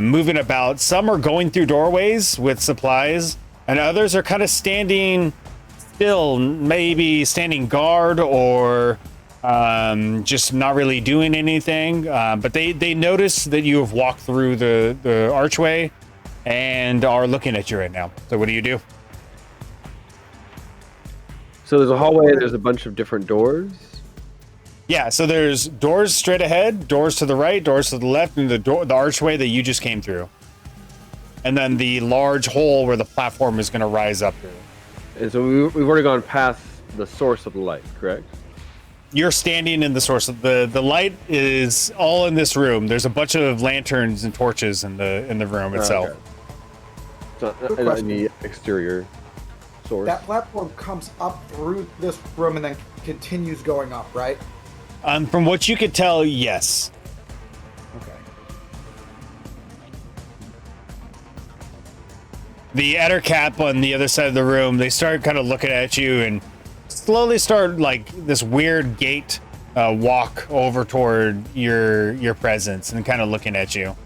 moving about. Some are going through doorways with supplies, and others are kind of standing still, maybe standing guard or just not really doing anything. But they notice that you have walked through the archway and are looking at you right now. So what do you do? So there's a hallway, there's a bunch of different doors. Yeah, so there's doors straight ahead, doors to the right, doors to the left, and the archway that you just came through. And then the large hole where the platform is going to rise up through. And so we've already gone past the source of the light, correct? You're standing in the source of the light is all in this room. There's a bunch of lanterns and torches in the room itself. Okay. So not in the exterior source. That platform comes up through this room and then continues going up, right? From what you could tell, yes. Okay. The Ettercap on the other side of the room, they start kind of looking at you and slowly start like this weird gait walk over toward your presence and kind of looking at you.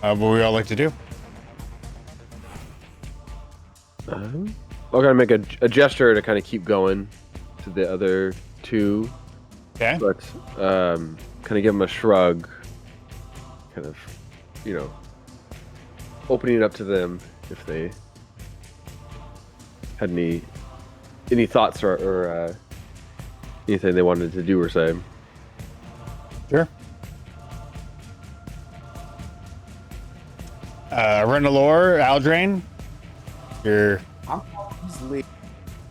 What would we all like to do? I'm gonna make a gesture to kind of keep going to the other two, Okay. but kind of give them a shrug, kind of, opening it up to them if they had any thoughts or anything they wanted to do or say. Sure. Renalor, Aldrain, you're I'm easily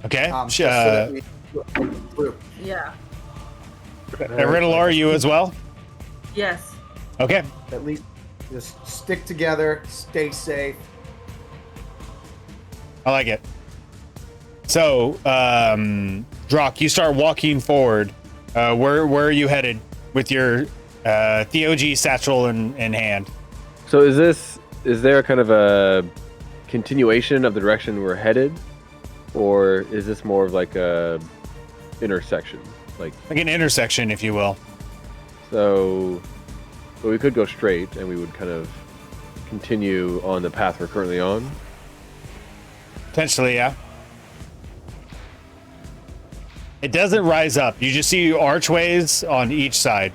okay. just so that we go through. Yeah. Renalor, you as well. Yes. Okay. At least just stick together, stay safe. I like it. So, Drock, you start walking forward. Where are you headed with your Theog satchel in hand. So is there kind of a continuation of the direction we're headed, or is this more of like a intersection? Like an intersection, if you will. So we could go straight and we would kind of continue on the path we're currently on. Potentially, yeah. It doesn't rise up. You just see archways on each side.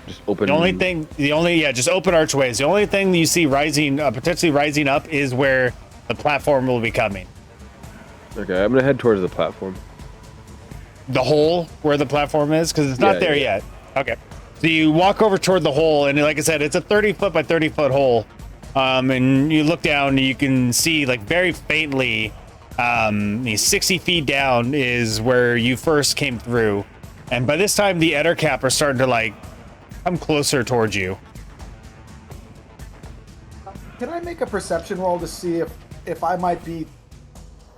Just open. Just open archways. The only thing that you see rising, potentially rising up, is where the platform will be coming. Okay, I'm gonna head towards the platform. The hole where the platform is, because it's not there yet. Okay. So you walk over toward the hole, and like I said, it's a 30-foot by 30-foot hole. And you look down, and you can see, like, very faintly, 60 feet down is where you first came through. And by this time, the Ettercap are starting to, like, come closer towards you. Can I make a perception roll to see if I might be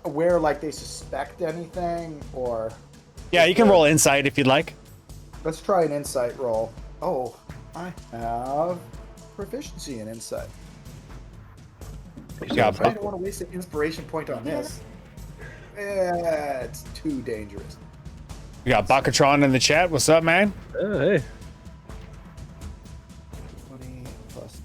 aware, like they suspect anything, or? Yeah, you can roll insight if you'd like. Let's try an insight roll. Oh, I have proficiency in insight. Yeah, I don't want to waste an inspiration point on this. It's too dangerous. we got Bakatron in the chat. What's up, man? Hey. 20 plus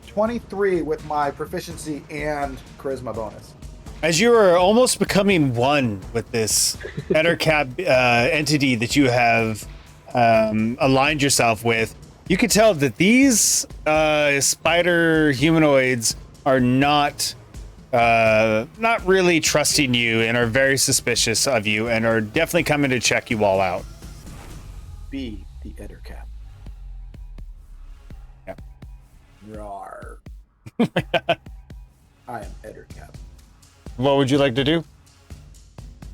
23 with my proficiency and charisma bonus. As you are almost becoming one with this Ettercap entity that you have aligned yourself with, you can tell that these spider humanoids are not really trusting you and are very suspicious of you and are definitely coming to check you all out. Be the Ettercap. Yeah. Rawr. I am Ettercap. What would you like to do?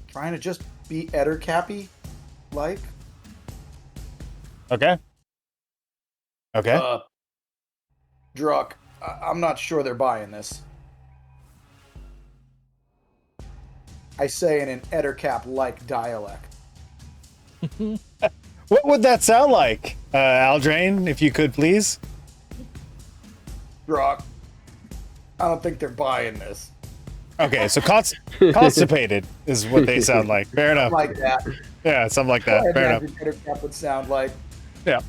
Trying to just be Ettercappy, like. Okay. Druck, I'm not sure they're buying this. I say in an Ettercap-like dialect. What would that sound like, Aldrain, if you could, please? Druck, I don't think they're buying this. Okay, so constipated is what they sound like. Fair enough. Like that. Yeah, something like that. I Fair enough. imagine Ettercap would sound like. Yeah.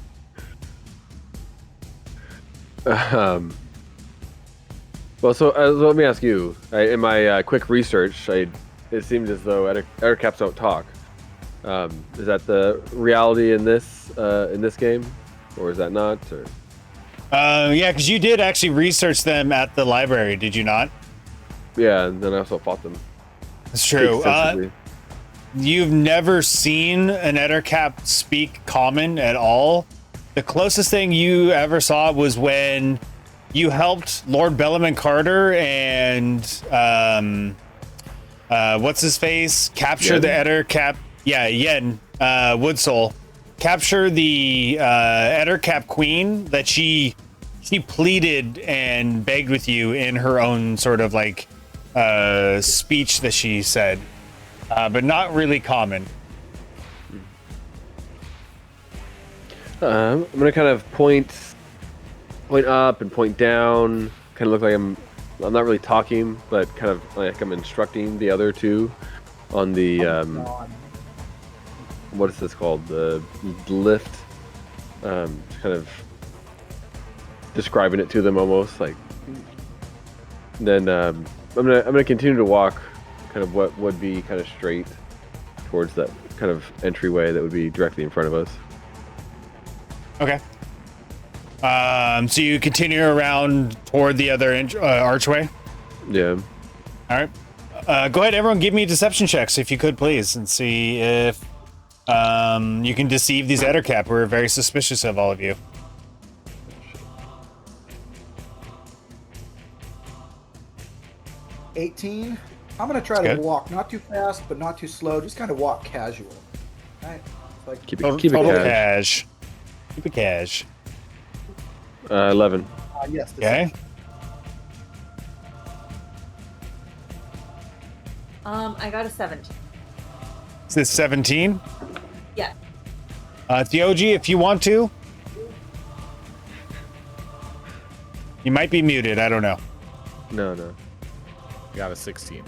Well, so let me ask you. In my quick research, it seemed as though Ettercaps don't talk. Is that the reality in this game, or is that not? Or? Yeah, because you did actually research them at the library, did you not? Yeah, and then I also fought them. It's true. Extensively. You've never seen an Ettercap speak common at all. The closest thing you ever saw was when you helped Lord Bellaman Carter and what's his face capture the Ettercap. Yeah, Yen Woodsoul capture the Ettercap queen that she pleaded and begged with you in her own sort of like speech that she said, but not really common. I'm gonna kind of point up and point down. Kind of look like I'm not really talking, but kind of like I'm instructing the other two on the what is this called? The lift. Kind of describing it to them almost like. Then I'm gonna continue to walk, kind of what would be kind of straight towards that kind of entryway that would be directly in front of us. Okay. So you continue around toward the other archway? Yeah. All right. Go ahead, everyone, give me deception checks if you could, please, and see if you can deceive these Ettercap. We're very suspicious of all of you. 18. I'm gonna try to walk not too fast, but not too slow. Just kind of walk casual. Right? Like Keep Total it cash. Keep it cash. 11. yes. Okay. I got a 17. Is this 17? Yeah. Theoji, if you want to, You might be muted. I don't know. No. Got a 16.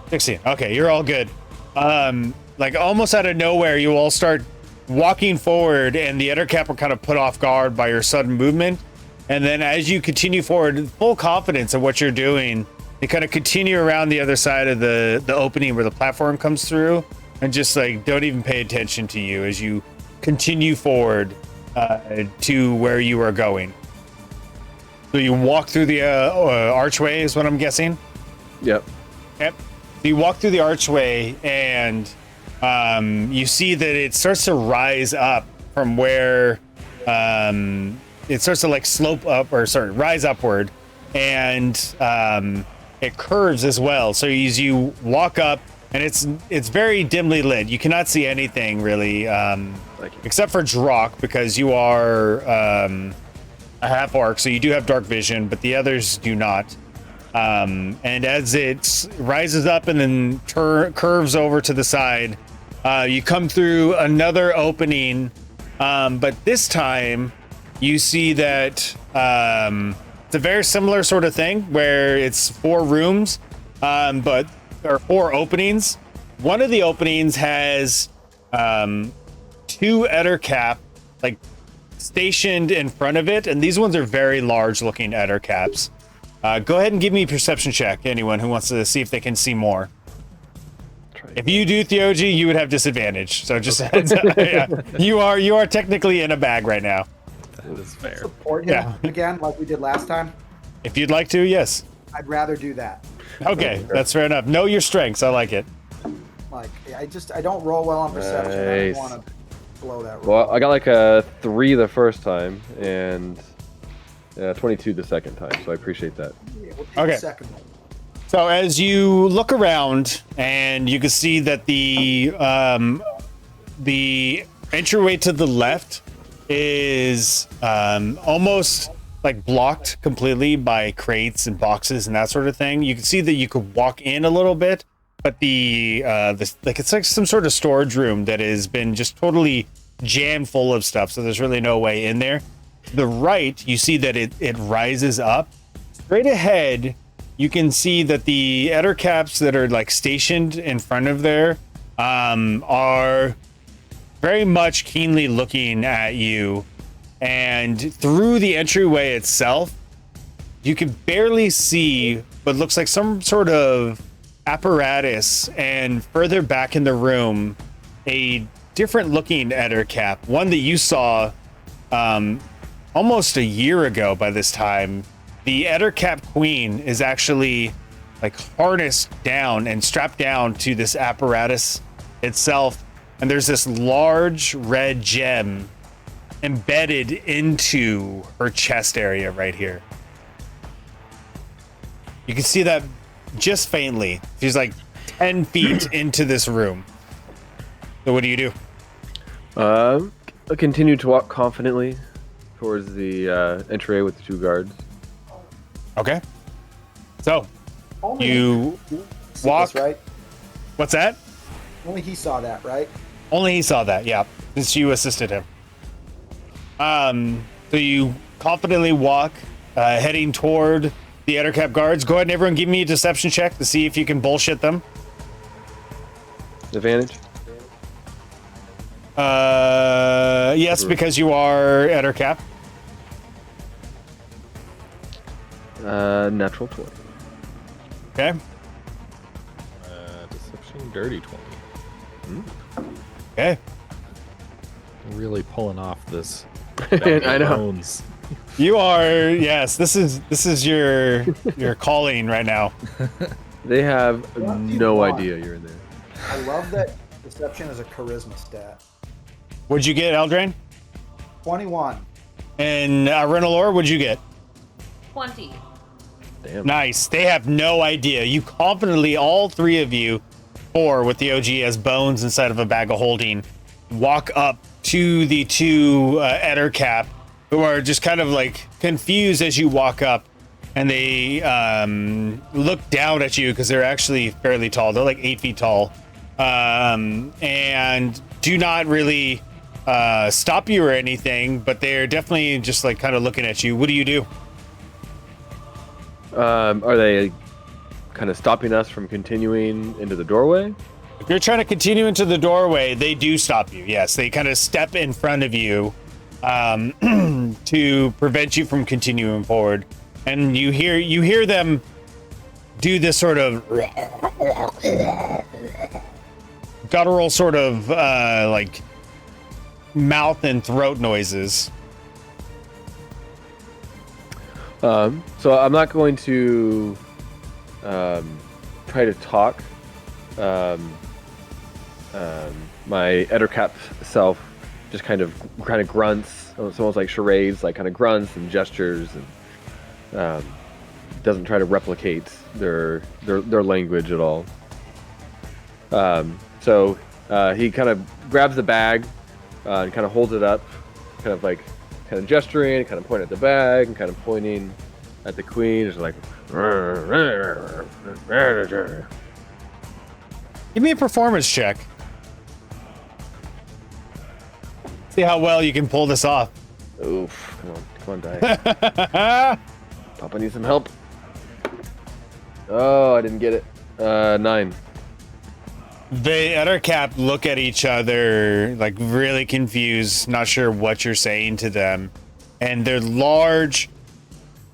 16. Okay, you're all good. Like almost out of nowhere, you all start walking forward, and the Ettercap are kind of put off guard by your sudden movement. And then as you continue forward, full confidence in what you're doing, they kind of continue around the other side of the opening where the platform comes through, and just like don't even pay attention to you as you continue forward to where you are going. So you walk through the archway is what I'm guessing. Yep. Yep. So you walk through the archway, and you see that it starts to rise up from where it starts to like slope up, or sorry, rise upward, and it curves as well. So as you walk up, and it's very dimly lit. You cannot see anything really, except for Drock, because you are a half orc, so you do have dark vision, but the others do not. And as it rises up and then curves over to the side, you come through another opening, but this time you see that it's a very similar sort of thing where it's 4 rooms, but there are 4 openings. One of the openings has 2 Ettercap like stationed in front of it, and these ones are very large looking Ettercaps. Go ahead and give me a perception check, anyone who wants to see if they can see more. If you do, Theoji, you would have disadvantage. So just heads up. Yeah. You are technically in a bag right now. That is fair. Support him Yeah. again, like we did last time. If you'd like to, yes. I'd rather do that. Okay, that's fair enough. Know your strengths. I like it. Like, I don't roll well on perception. I Nice. don't want to blow that roll. Well, I got like a 3 the first time, and 22 the second time, so I appreciate that. Yeah, we'll take Okay. the second one. So as you look around, and you can see that the entryway to the left is almost like blocked completely by crates and boxes and that sort of thing. You can see that you could walk in a little bit, but like it's like some sort of storage room that has been just totally jammed full of stuff. So there's really no way in there. To the right, you see that it rises up. Straight ahead, you can see that the Ettercaps that are like stationed in front of there are very much keenly looking at you. And through the entryway itself, you can barely see what looks like some sort of apparatus, and further back in the room, a different looking Ettercap, one that you saw almost a year ago by this time. The Ettercap Queen is actually like harnessed down and strapped down to this apparatus itself, and there's this large red gem embedded into her chest area right here. You can see that just faintly. She's like 10 feet into this room. So what do you do? I continue to walk confidently towards the entryway with the 2 guards. Okay. So Only you he see walk. this, right? What's that? Only he saw that, right? Only he saw that, yeah, since you assisted him. So you confidently walk, heading toward the Ettercap guards. Go ahead and everyone give me a deception check to see if you can bullshit them. Advantage? Yes, because you are Ettercap. Natural 20. Okay. Deception, dirty 20. Okay. Really pulling off this. I know. Bones. You are, yes, this is your calling right now. They have What do you no want? idea you're in there. I love that deception is a charisma stat. What'd you get, Eldraine? 21. And Renalor, what'd you get? 20. Damn. Nice. They have no idea. You confidently, all 3 of you, 4 with the OG as bones inside of a bag of holding, walk up to the 2 Ettercap, who are just kind of like confused as you walk up, and they look down at you because they're actually fairly tall. They're like 8 feet tall, and do not really stop you or anything, but they're definitely just like kind of looking at you. What do you do? Are they kind of stopping us from continuing into the doorway? If you're trying to continue into the doorway, they do stop you. Yes, they kind of step in front of you to prevent you from continuing forward. And you hear them do this sort of guttural sort of like mouth and throat noises. So I'm not going to try to talk. My Ettercap self just kind of grunts. It's almost like charades, like kind of grunts and gestures, and doesn't try to replicate their language at all. So he kind of grabs the bag and kind of holds it up, kind of gesturing, kind of pointing at the bag, and kind of pointing at the queen. Just like, give me a performance check. See how well you can pull this off. Oof! Come on, die. Papa needs some help. Oh, I didn't get it. 9. The Ettercap look at each other, like really confused, not sure what you're saying to them. And their large,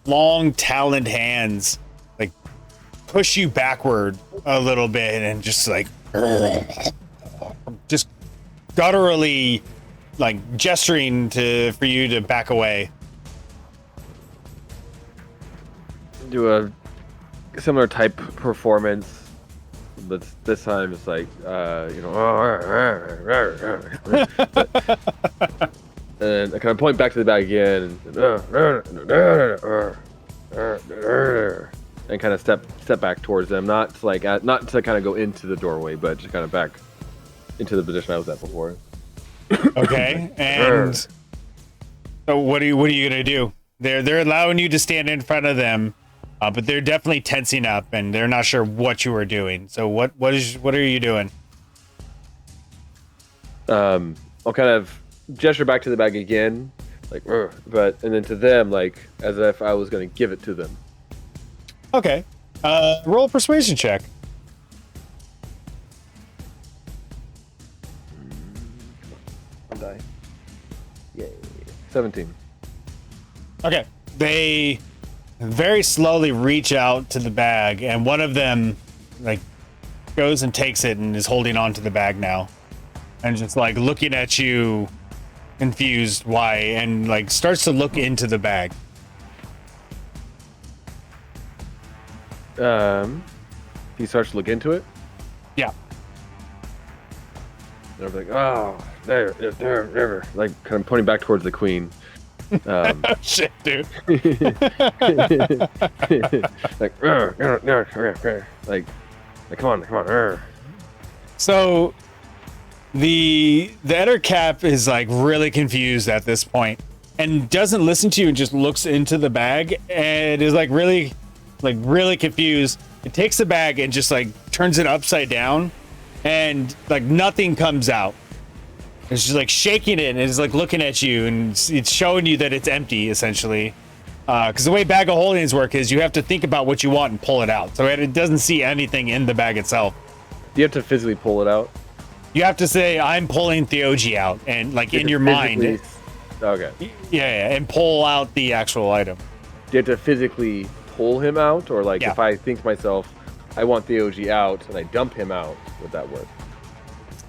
long, taloned hands, like, push you backward a little bit and just like, just gutturally, like, gesturing for you to back away. Do a similar type performance. But this time it's like, and I kind of point back to the bag again, and kind of step back towards them, not to kind of go into the doorway, but just kind of back into the position I was at before. Okay, and so what are you gonna do? They're allowing you to stand in front of them. But they're definitely tensing up, and they're not sure what you are doing. So what are you doing? I'll kind of gesture back to the bag again, like, and then to them, like, as if I was going to give it to them. Okay. Roll a persuasion check. I'll die. Yay. 17. Okay. They very slowly reach out to the bag, and one of them like goes and takes it and is holding on to the bag now, and just like looking at you confused why, and like starts to look into the bag. He starts to look into it. Yeah. And I'm like, oh, there, like kind of pointing back towards the queen. Shit, dude. Like, come on. So the Ettercap is like really confused at this point and doesn't listen to you and just looks into the bag and is like really confused. It takes the bag and just like turns it upside down, and like nothing comes out. It's just like shaking it and it's like looking at you, and it's showing you that it's empty essentially. Because the way bag of holdings work is you have to think about what you want and pull it out. So it doesn't see anything in the bag itself. Do you have to physically pull it out? You have to say, I'm pulling Theoji out, and like in your mind. Okay. Yeah, and pull out the actual item. Do you have to physically pull him out? Or like if I think to myself, I want Theoji out, and I dump him out, would that work?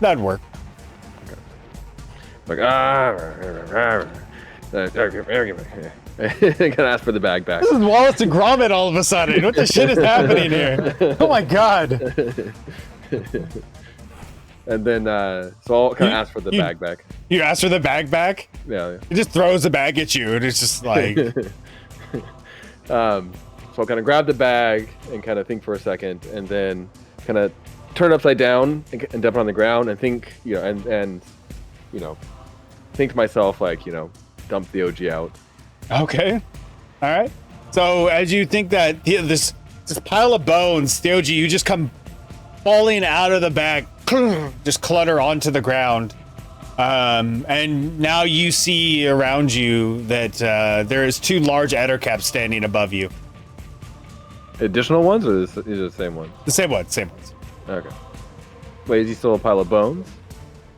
That'd work. Like, I can ask for the bag back. This is Wallace and Gromit all of a sudden. What the shit is happening here? Oh my god. And then, so I'll kind of ask for the bag back. You ask for the bag back? Yeah. It just throws the bag at you, and it's just like... So I'll kind of grab the bag and kind of think for a second, and then kind of turn it upside down and dump it on the ground and think, and think to myself, like, dump the OG out. Okay. All right. So as you think that this pile of bones, Theoji, you just come falling out of the bag, just clutter onto the ground. And now you see around you that there is 2 large Ettercaps standing above you. Additional ones, or these are the same ones? The same one, same ones. Okay. Wait, is he still a pile of bones?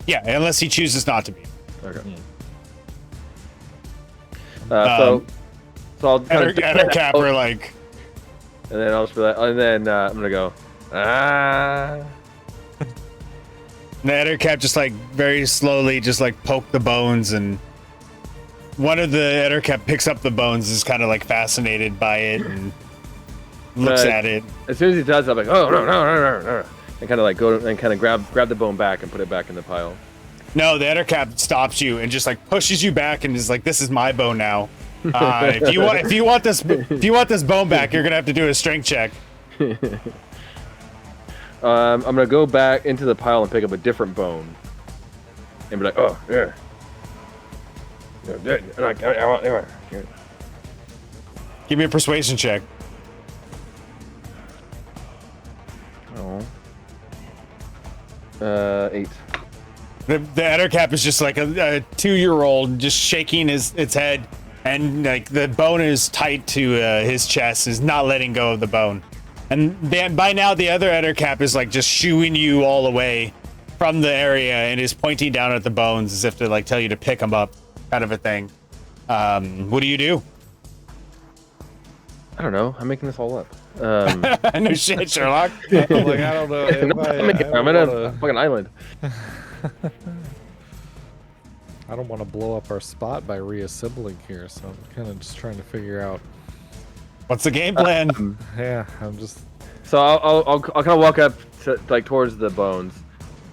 Yeah, unless he chooses not to be. Okay. So I'll kind of Eder Cap are like, and then I'll just be like, and then I'm gonna go. the Eder Cap just like very slowly just like poke the bones, and one of the Eder Cap picks up the bones, is kind of like fascinated by it and looks at it. As soon as he does, I'm like, oh no, and kind of like go and kind of grab the bone back and put it back in the pile. No, the Eder Cap stops you and just like pushes you back and is like, "This is my bone now. If you want this bone back, you're gonna have to do a strength check." I'm gonna go back into the pile and pick up a different bone, and be like, "Oh yeah, Give me a persuasion check. oh, 8." The Eder Cap is just like a 2-year-old, just shaking its head, and like the bone is tight to his chest, is not letting go of the bone. And then by now the other Eder Cap is like just shooing you all away from the area and is pointing down at the bones as if to like tell you to pick them up, kind of a thing. What do you do? I don't know. I'm making this all up. No shit, Sherlock. Like, I don't know. I'm in a fucking island. I don't want to blow up our spot by reassembling here, so I'm kind of just trying to figure out. What's the game plan? Yeah, I'm just. So I'll kind of walk up to, like towards the bones,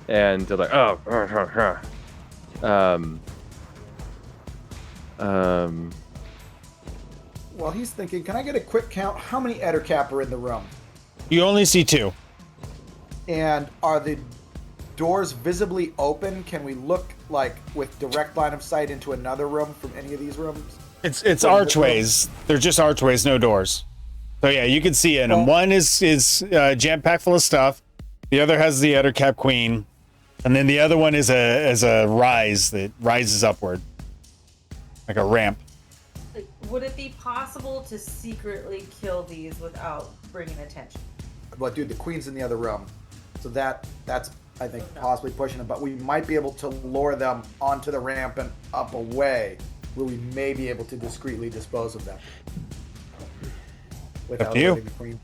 and they're like, oh, While he's thinking, can I get a quick count? How many Eder Cap are in the room? You only see 2. And are the doors visibly open? Can we look like with direct line of sight into another room from any of these rooms? It's archways. They're just archways, no doors. So yeah, you can see in them. One is jam packed full of stuff. The other has the Eder Cap Queen, and then the other one is a rise that rises upward, like a ramp. Like, would it be possible to secretly kill these without bringing attention? But dude, the queen's in the other room, so that's I think possibly pushing it. But we might be able to lure them onto the ramp and up away, where we may be able to discreetly dispose of them. Up to you. letting the queen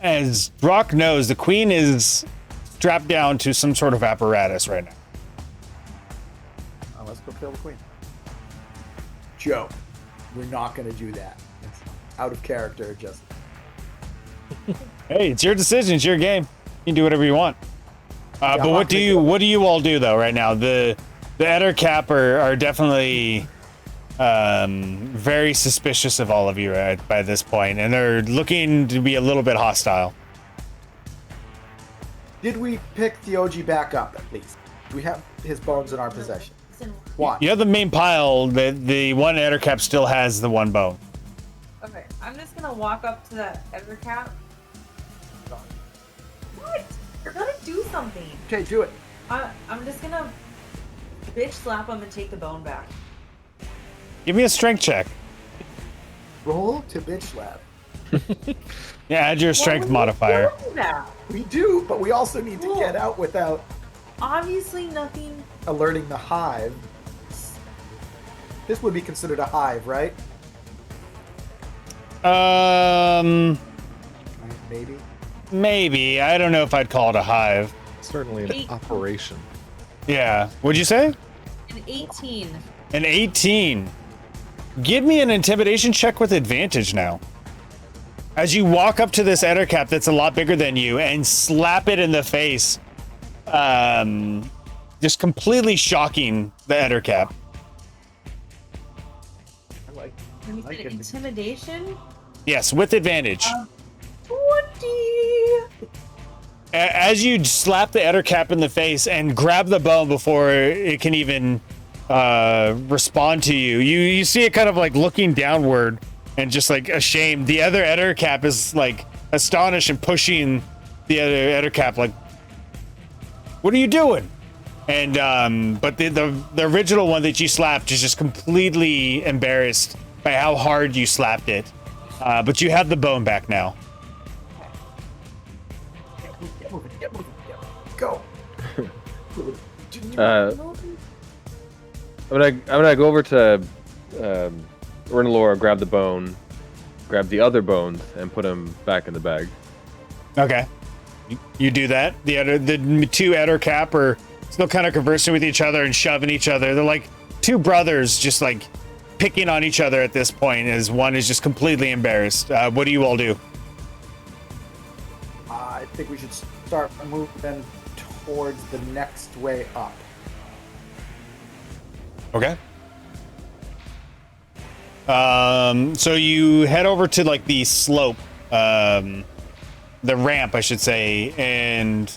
As Brock knows, the queen is strapped down to some sort of apparatus right now. Let's go kill the queen. Joe, we're not going to do that. It's out of character, just. Hey, it's your decision. It's your game. You can do whatever you want. But what do you all do though right now? The Eder Cap are definitely very suspicious of all of you by this point, and they're looking to be a little bit hostile. Did we pick the OG back up at least? Do we have his bones in our possession? One. You have the main pile. The one Eder Cap still has the one bone. Okay, I'm just gonna walk up to that Eder Cap. What? You're gonna do something. Okay, do it. I'm just gonna bitch slap him and take the bone back. Give me a strength check. Roll to bitch slap. Yeah, add your strength modifier. We do, but we also need to get out without Obviously nothing. alerting the hive. This would be considered a hive, right? Maybe. Maybe. I don't know if I'd call it a hive. Certainly an operation. Yeah. What'd you say? An 18. An 18. Give me an intimidation check with advantage now. As you walk up to this Eder Cap that's a lot bigger than you and slap it in the face, just completely shocking the Eder Cap. Let me get intimidation. Yes, with advantage. 20. As you slap the Eder Cap in the face and grab the bone before it can even respond to you, you see it kind of like looking downward and just like ashamed. The other Eder Cap is like astonished and pushing the other Eder Cap like, what are you doing? And but the original one that you slapped is just completely embarrassed by how hard you slapped it. But you have the bone back now. Get moving, go. I'm gonna go over to Renalora, grab the bone, grab the other bones, and put them back in the bag. Okay. You do that. The two Ettercap are still kind of conversing with each other and shoving each other. They're like two brothers just like picking on each other at this point, as one is just completely embarrassed. What do you all do? I think we should start moving towards the next way up. Okay. So you head over to like the slope, the ramp, I should say, and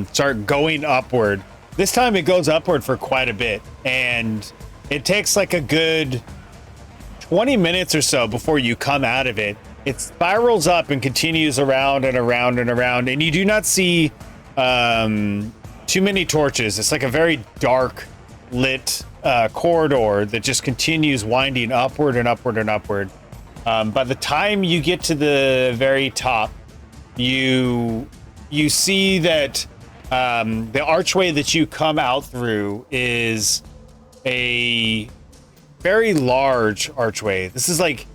start going upward. This time it goes upward for quite a bit, and it takes like a good 20 minutes or so before you come out of it. It spirals up and continues around and around and around, and you do not see too many torches. It's like a very dark lit corridor that just continues winding upward and upward and upward. By the time you get to the very top, you see that the archway that you come out through is a very large archway. This is like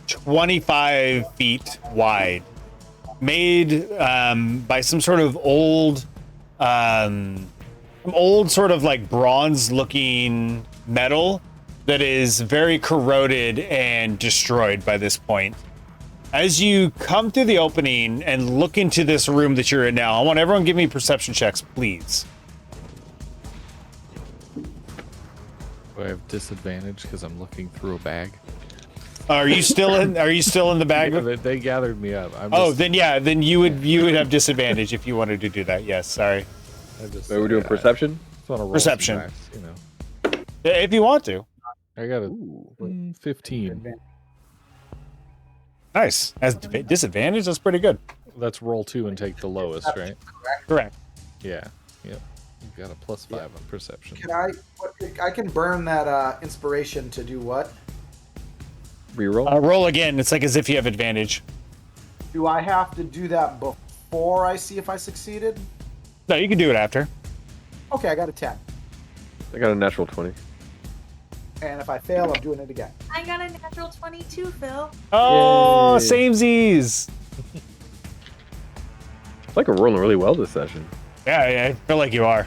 25 feet wide, made by some sort of old sort of like bronze looking metal that is very corroded and destroyed by this point. As you come through the opening and look into this room that you're in now, I want everyone to give me perception checks, please. Do I have disadvantage because I'm looking through a bag? Are you still in the bag? Yeah, they gathered me up. Then you would have disadvantage if you wanted to do that. Yes, sorry. So we're doing perception? Perception. Dice, you know. If you want to. I got a 15. Nice. As disadvantage, that's pretty good. That's roll 2 and take the lowest, right? Correct. Yeah. Yep. You've got a +5 on perception. I can burn that inspiration to do what? Reroll? Roll again. It's like as if you have advantage. Do I have to do that before I see if I succeeded? No, you can do it after. Okay, I got a 10. I got a natural 20. And if I fail, I'm doing it again. I got a natural 22, Phil. Oh, Yay. samesies. I like we're rolling really well this session. Yeah, I feel like you are.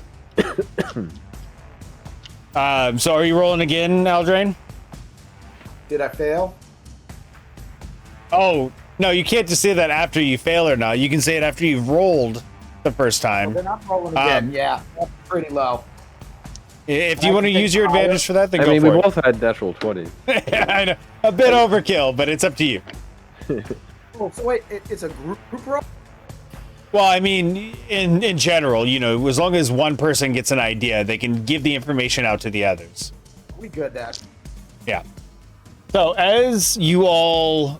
So are you rolling again, Aldrain? Did I fail? Oh, no, you can't just say that after you fail or not. You can say it after you've rolled the first time. Then I'm rolling again. Yeah, that's pretty low. If you want to use your advantage for that, then I go mean, for we it. both had natural 20. I know. A bit overkill, but it's up to you. Oh, so wait, it's a group roll? Well, I mean, in general, you know, as long as one person gets an idea, they can give the information out to the others. We good, Dad. Yeah. So as you all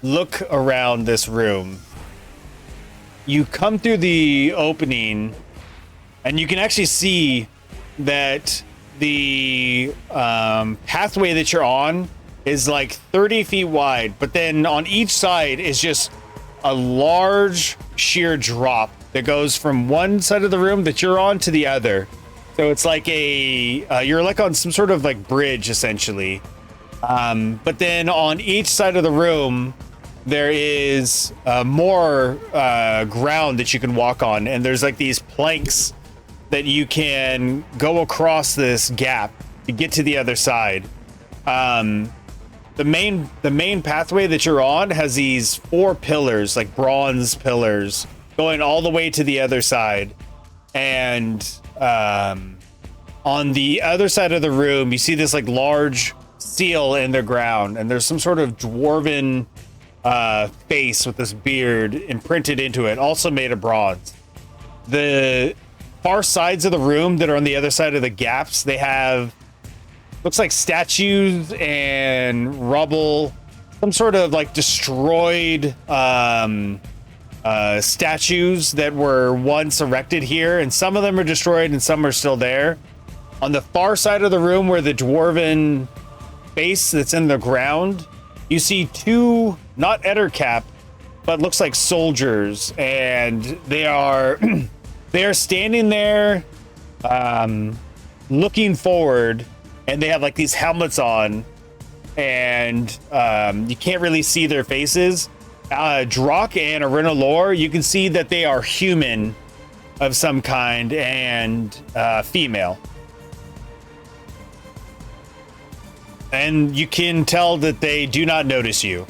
look around this room, you come through the opening, and you can actually see that the pathway that you're on is like 30 feet wide, but then on each side is just a large sheer drop that goes from one side of the room that you're on to the other. So it's like you're like on some sort of like bridge essentially. But then on each side of the room, there is more ground that you can walk on. And there's like these planks that you can go across this gap to get to the other side. The main pathway that you're on has these 4 pillars, like bronze pillars, going all the way to the other side. And on the other side of the room, you see this like large seal in the ground, and there's some sort of dwarven face with this beard imprinted into it, also made of bronze. The far sides of the room that are on the other side of the gaps, they have looks like statues and rubble, some sort of like destroyed statues that were once erected here, and some of them are destroyed and some are still there. On the far side of the room where the dwarven space that's in the ground, you see two, not Ettercap, but looks like soldiers, and they are they are standing there, looking forward, and they have like these helmets on, and you can't really see their faces. Drock and Arenalor, you can see that they are human of some kind and female. And you can tell that they do not notice you.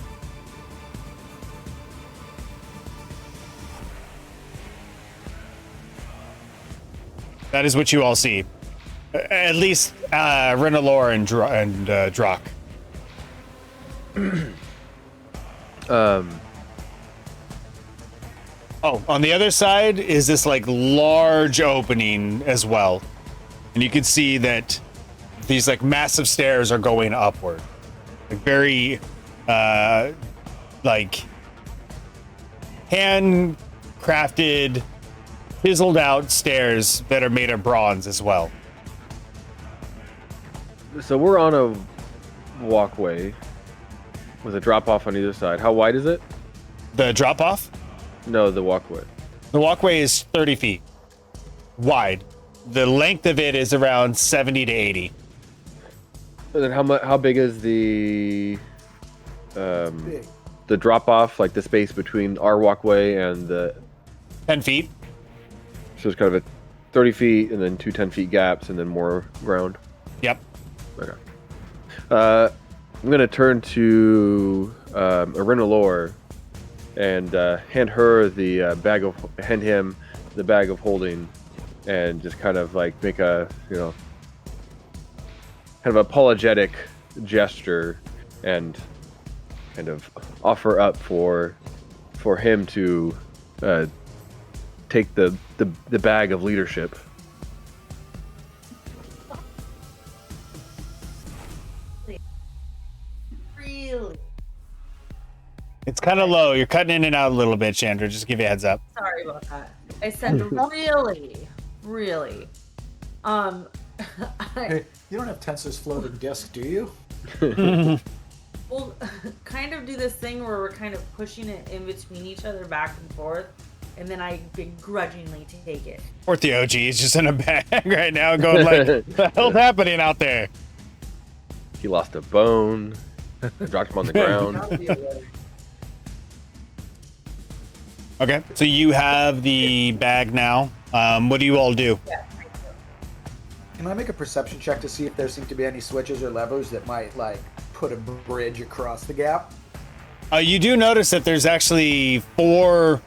That is what you all see. At least Arenalor and Drock. Oh, on the other side is this like large opening as well. And you can see that these like massive stairs are going upward. Like very like handcrafted, chiseled out stairs that are made of bronze as well. So we're on a walkway with a drop off on either side. How wide is it? The drop off? No, the walkway. The walkway is 30 feet wide. The length of it is around 70 to 80. And then how big is the Big. the drop off, like the space between our walkway and the 10 feet. So it's kind of a 30 feet and then two 10-feet gaps and then more ground. Yep. Okay. I'm gonna turn to Arenalor and hand him the bag of holding, and just kind of like make a kind of apologetic gesture and kind of offer up for him to take the bag of leadership. Really? It's kind of low. You're cutting in and out a little bit, Chandra. Just to give you a heads up. Sorry about that. I said really. Hey, you don't have Tensor's floating disc, do you? We'll kind of do this thing where we're kind of pushing it in between each other back and forth, and then I begrudgingly take it. Or the OG is just in a bag right now going like, what the hell's happening out there? He lost a bone. Dropped him on the ground. Okay, so you have the bag now. What do you all do? Yeah. Can I make a perception check to see if there seem to be any switches or levers that might, like, put a bridge across the gap? You do notice that there's actually 4,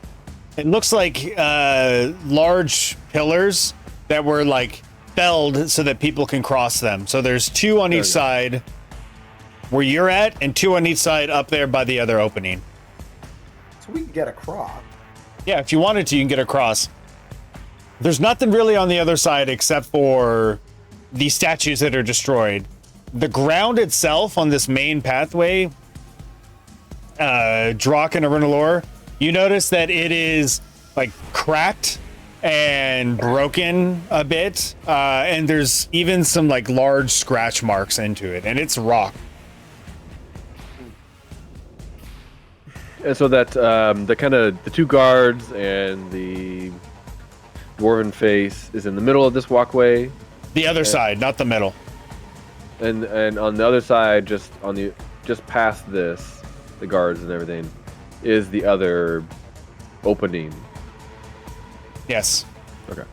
it looks like large pillars that were like felled so that people can cross them. So there's 2 on each side where you're at and 2 on each side up there by the other opening. So we can get across. Yeah, if you wanted to, you can get across. There's nothing really on the other side except for the statues that are destroyed. The ground itself on this main pathway, Drock and Arenalor, you notice that it is like cracked and broken a bit, and there's even some like large scratch marks into it, and it's rock. And so that the 2 guards and the dwarven face is in the middle of this walkway. The other side, not the middle. And on the other side, just past this, the guards and everything, is the other opening. Yes. Okay.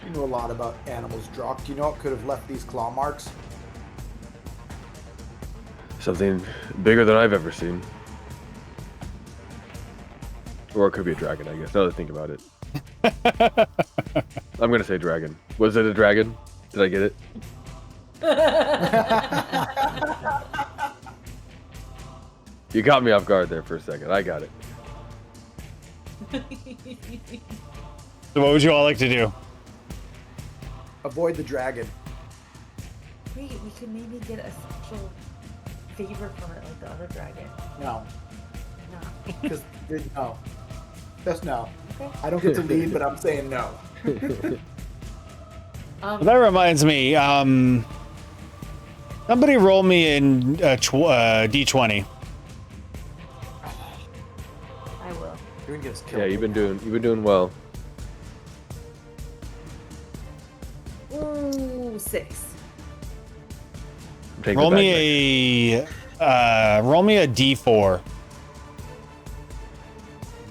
You know a lot about animals, Drock. Do you know what could have left these claw marks? Something bigger than I've ever seen. Or it could be a dragon, I guess. Now that I think about it. I'm gonna say dragon. Was it a dragon? Did I get it? You got me off guard there for a second. I got it. So what would you all like to do? Avoid the dragon. Wait, we could maybe get a special favor from it, like the other dragon. No. No. Because, no. Just no. Okay. I don't get to lead, but I'm saying no. Well, that reminds me, Somebody roll me in D20. I will. You're gonna get us killed. Yeah, you've been doing well. Ooh, 6. Take Roll the me a D4.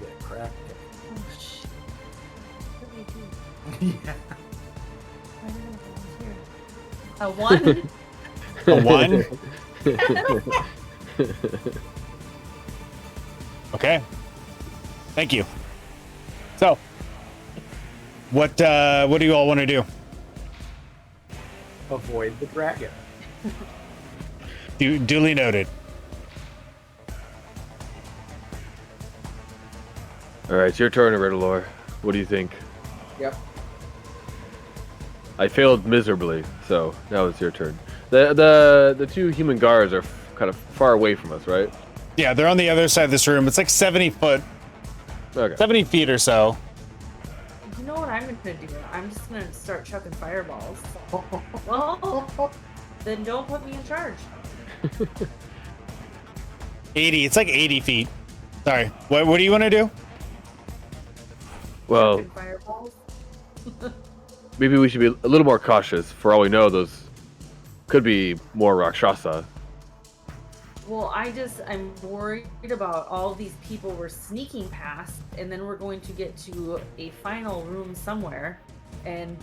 You get cracked. Oh shit. What did I do? Yeah. Why did I volunteer? A 1? A 1? Okay. Thank you. So, what do you all want to do? Avoid the dragon. Duly noted. All right, it's your turn, Riddlor. What do you think? Yep. I failed miserably, so now it's your turn. The two human guards are kind of far away from us, right? Yeah, they're on the other side of this room. It's like 70 feet or so. You know what I'm gonna do? I'm just gonna start chucking fireballs. Well, then don't put me in charge. 80. It's like 80 feet. Sorry. What do you want to do? Well, Chucking fireballs. maybe we should be a little more cautious. For all we know, those could be more Rakshasa. Well, I'm worried about all these people we're sneaking past, and then we're going to get to a final room somewhere, and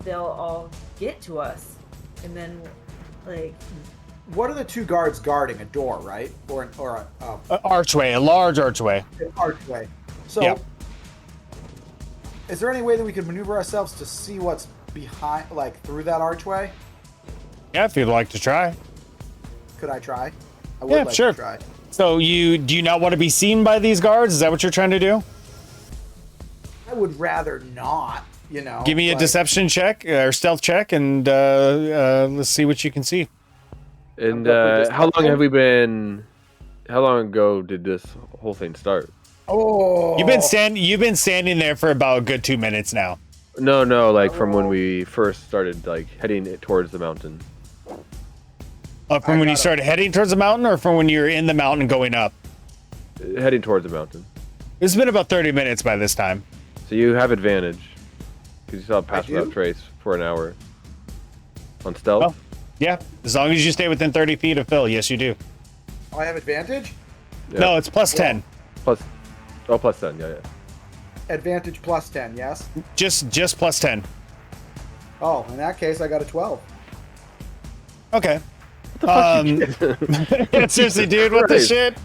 they'll all get to us, and then, like, What are the two guards guarding? A door, right? Or a Archway, a large archway. an archway. So, Yep. is there any way that we could maneuver ourselves to see what's behind, like through that archway? Yeah, if you'd like to try. Could I try? I would Yeah, like sure. to try. So do you not want to be seen by these guards? Is that what you're trying to do? I would rather not, you know. Give me a but- deception check or stealth check, and let's see what you can see. And But how long have we been? How long ago did this whole thing start? Oh, You've been standing there for about a good 2 minutes now. No, like from when we first started, like heading towards the mountain. From when you started heading towards the mountain, or from when you were in the mountain going up? Heading towards the mountain. It's been about 30 minutes by this time. So you have advantage because you saw Pass I Without do? Trace for an hour on stealth. Oh. Yeah, as long as you stay within 30 feet of Phil. Yes, you do. I have advantage. Yeah. No, it's plus 10. plus 10. Yeah. Advantage plus 10. Yes. Just plus 10. Oh, in that case, I got a 12. Okay. Yeah, seriously, dude, what the Christ. shit?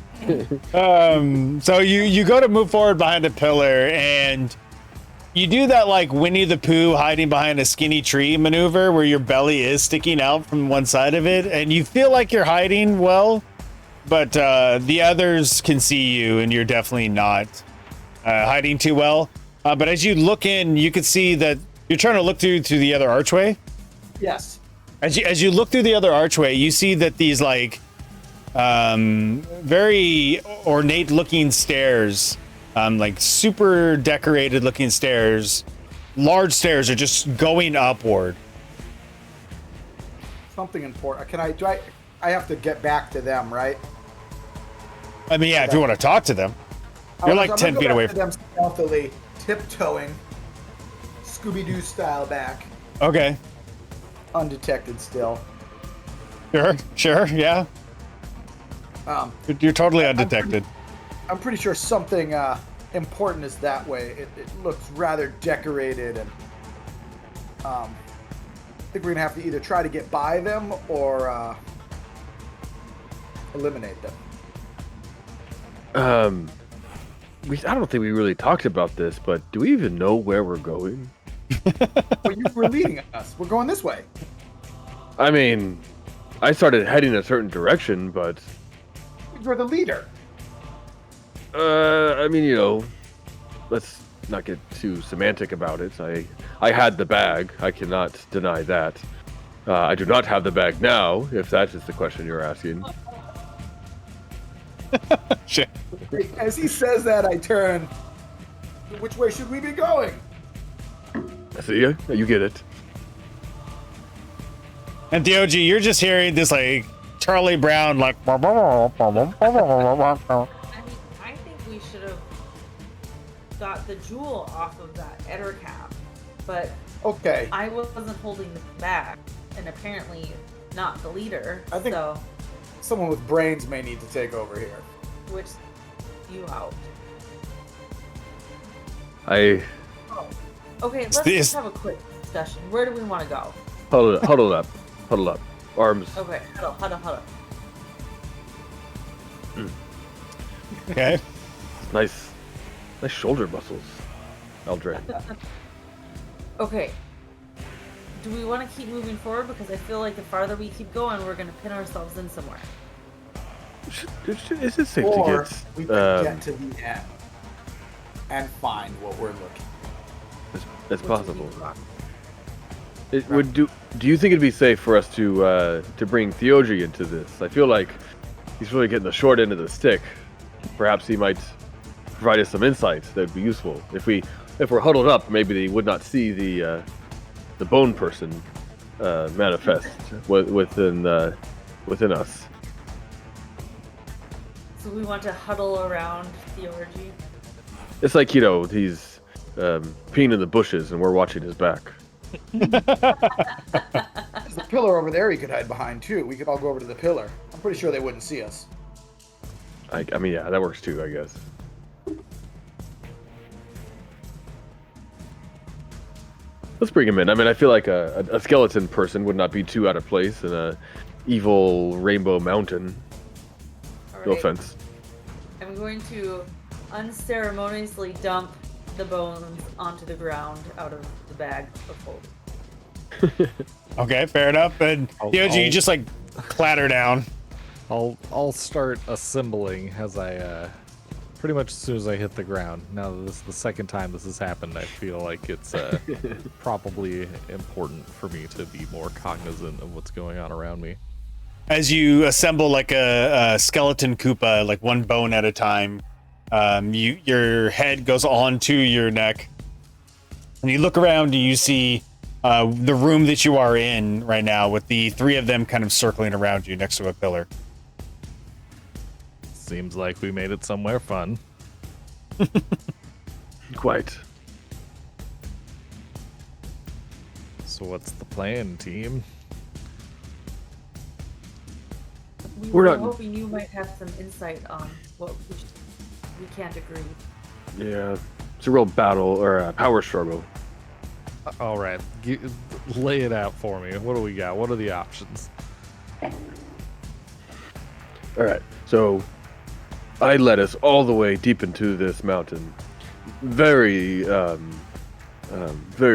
So you go to move forward behind a pillar, and you do that like Winnie the Pooh hiding behind a skinny tree maneuver where your belly is sticking out from one side of it, and you feel like you're hiding well, but the others can see you, and you're definitely not hiding too well. But as you look in, you can see that you're trying to look through to the other archway. Yes. As you look through the other archway, you see that these like very ornate looking stairs, like super decorated looking stairs, large stairs are just going upward. Something important. I have to get back to them, right? I mean, yeah, if you want to talk to them, you're like I'm 10 gonna feet go away back to them stealthily, tiptoeing, Scooby-Doo style back, Okay, undetected still. sure, yeah. You're totally undetected. I'm pretty sure something important is that way. It looks rather decorated, and I think we're gonna have to either try to get by them or eliminate them. I don't think we really talked about this, but do we even know where we're going? But you were leading us. We're going this way. I mean, I started heading a certain direction, but You're the leader. I mean, let's not get too semantic about it. I had the bag. I cannot deny that. I do not have the bag now, if that is the question you're asking. Shit. As he says that, I turn. Which way should we be going? See ya? You get it. And DOG, you're just hearing this like Charlie Brown like. I mean, I think we should have got the jewel off of that Eder cap, but Okay. I wasn't holding the bag, and apparently not the leader. I think- so. Someone with brains may need to take over here. Which you out. I Oh. Okay, let's This- just have a quick discussion. Where do we want to go? huddle up, arms. Okay, huddle. Okay. Nice shoulder muscles, Eldred. Okay. Do we want to keep moving forward? Because I feel like the farther we keep going, we're going to pin ourselves in somewhere. Is it safe Or to we get? could get to the end and find what we're looking. That's Which would possible. be wrong. It would do. Do you think it'd be safe for us to bring Theoji into this? I feel like he's really getting the short end of the stick. Perhaps he might provide us some insights that would be useful. If we're huddled up, maybe they would not see the bone person manifest within us. So we want to huddle around the orgy. It's like, he's peeing in the bushes and we're watching his back. There's a pillar over there he could hide behind too. We could all go over to the pillar. I'm pretty sure they wouldn't see us. I mean, yeah, that works too, I guess. Let's bring him in. I mean, I feel like a skeleton person would not be too out of place in a evil rainbow mountain. All No right. offense. I'm going to unceremoniously dump the bones onto the ground out of the bag of holding. Okay, fair enough. And DOG, you just like clatter down. I'll start assembling as I pretty much as soon as I hit the ground. Now that this is the second time this has happened, I feel like it's probably important for me to be more cognizant of what's going on around me. As you assemble like a skeleton Koopa, like one bone at a time, your head goes onto your neck, and you look around and you see the room that you are in right now, with the three of them kind of circling around you next to a pillar. Seems like we made it somewhere fun. Quite. So what's the plan, team? We We're were not- hoping you might have some insight on what we can't agree. Yeah, it's a real battle or a power struggle. All right, lay it out for me. What do we got? What are the options? All right, so I led us all the way deep into this mountain, very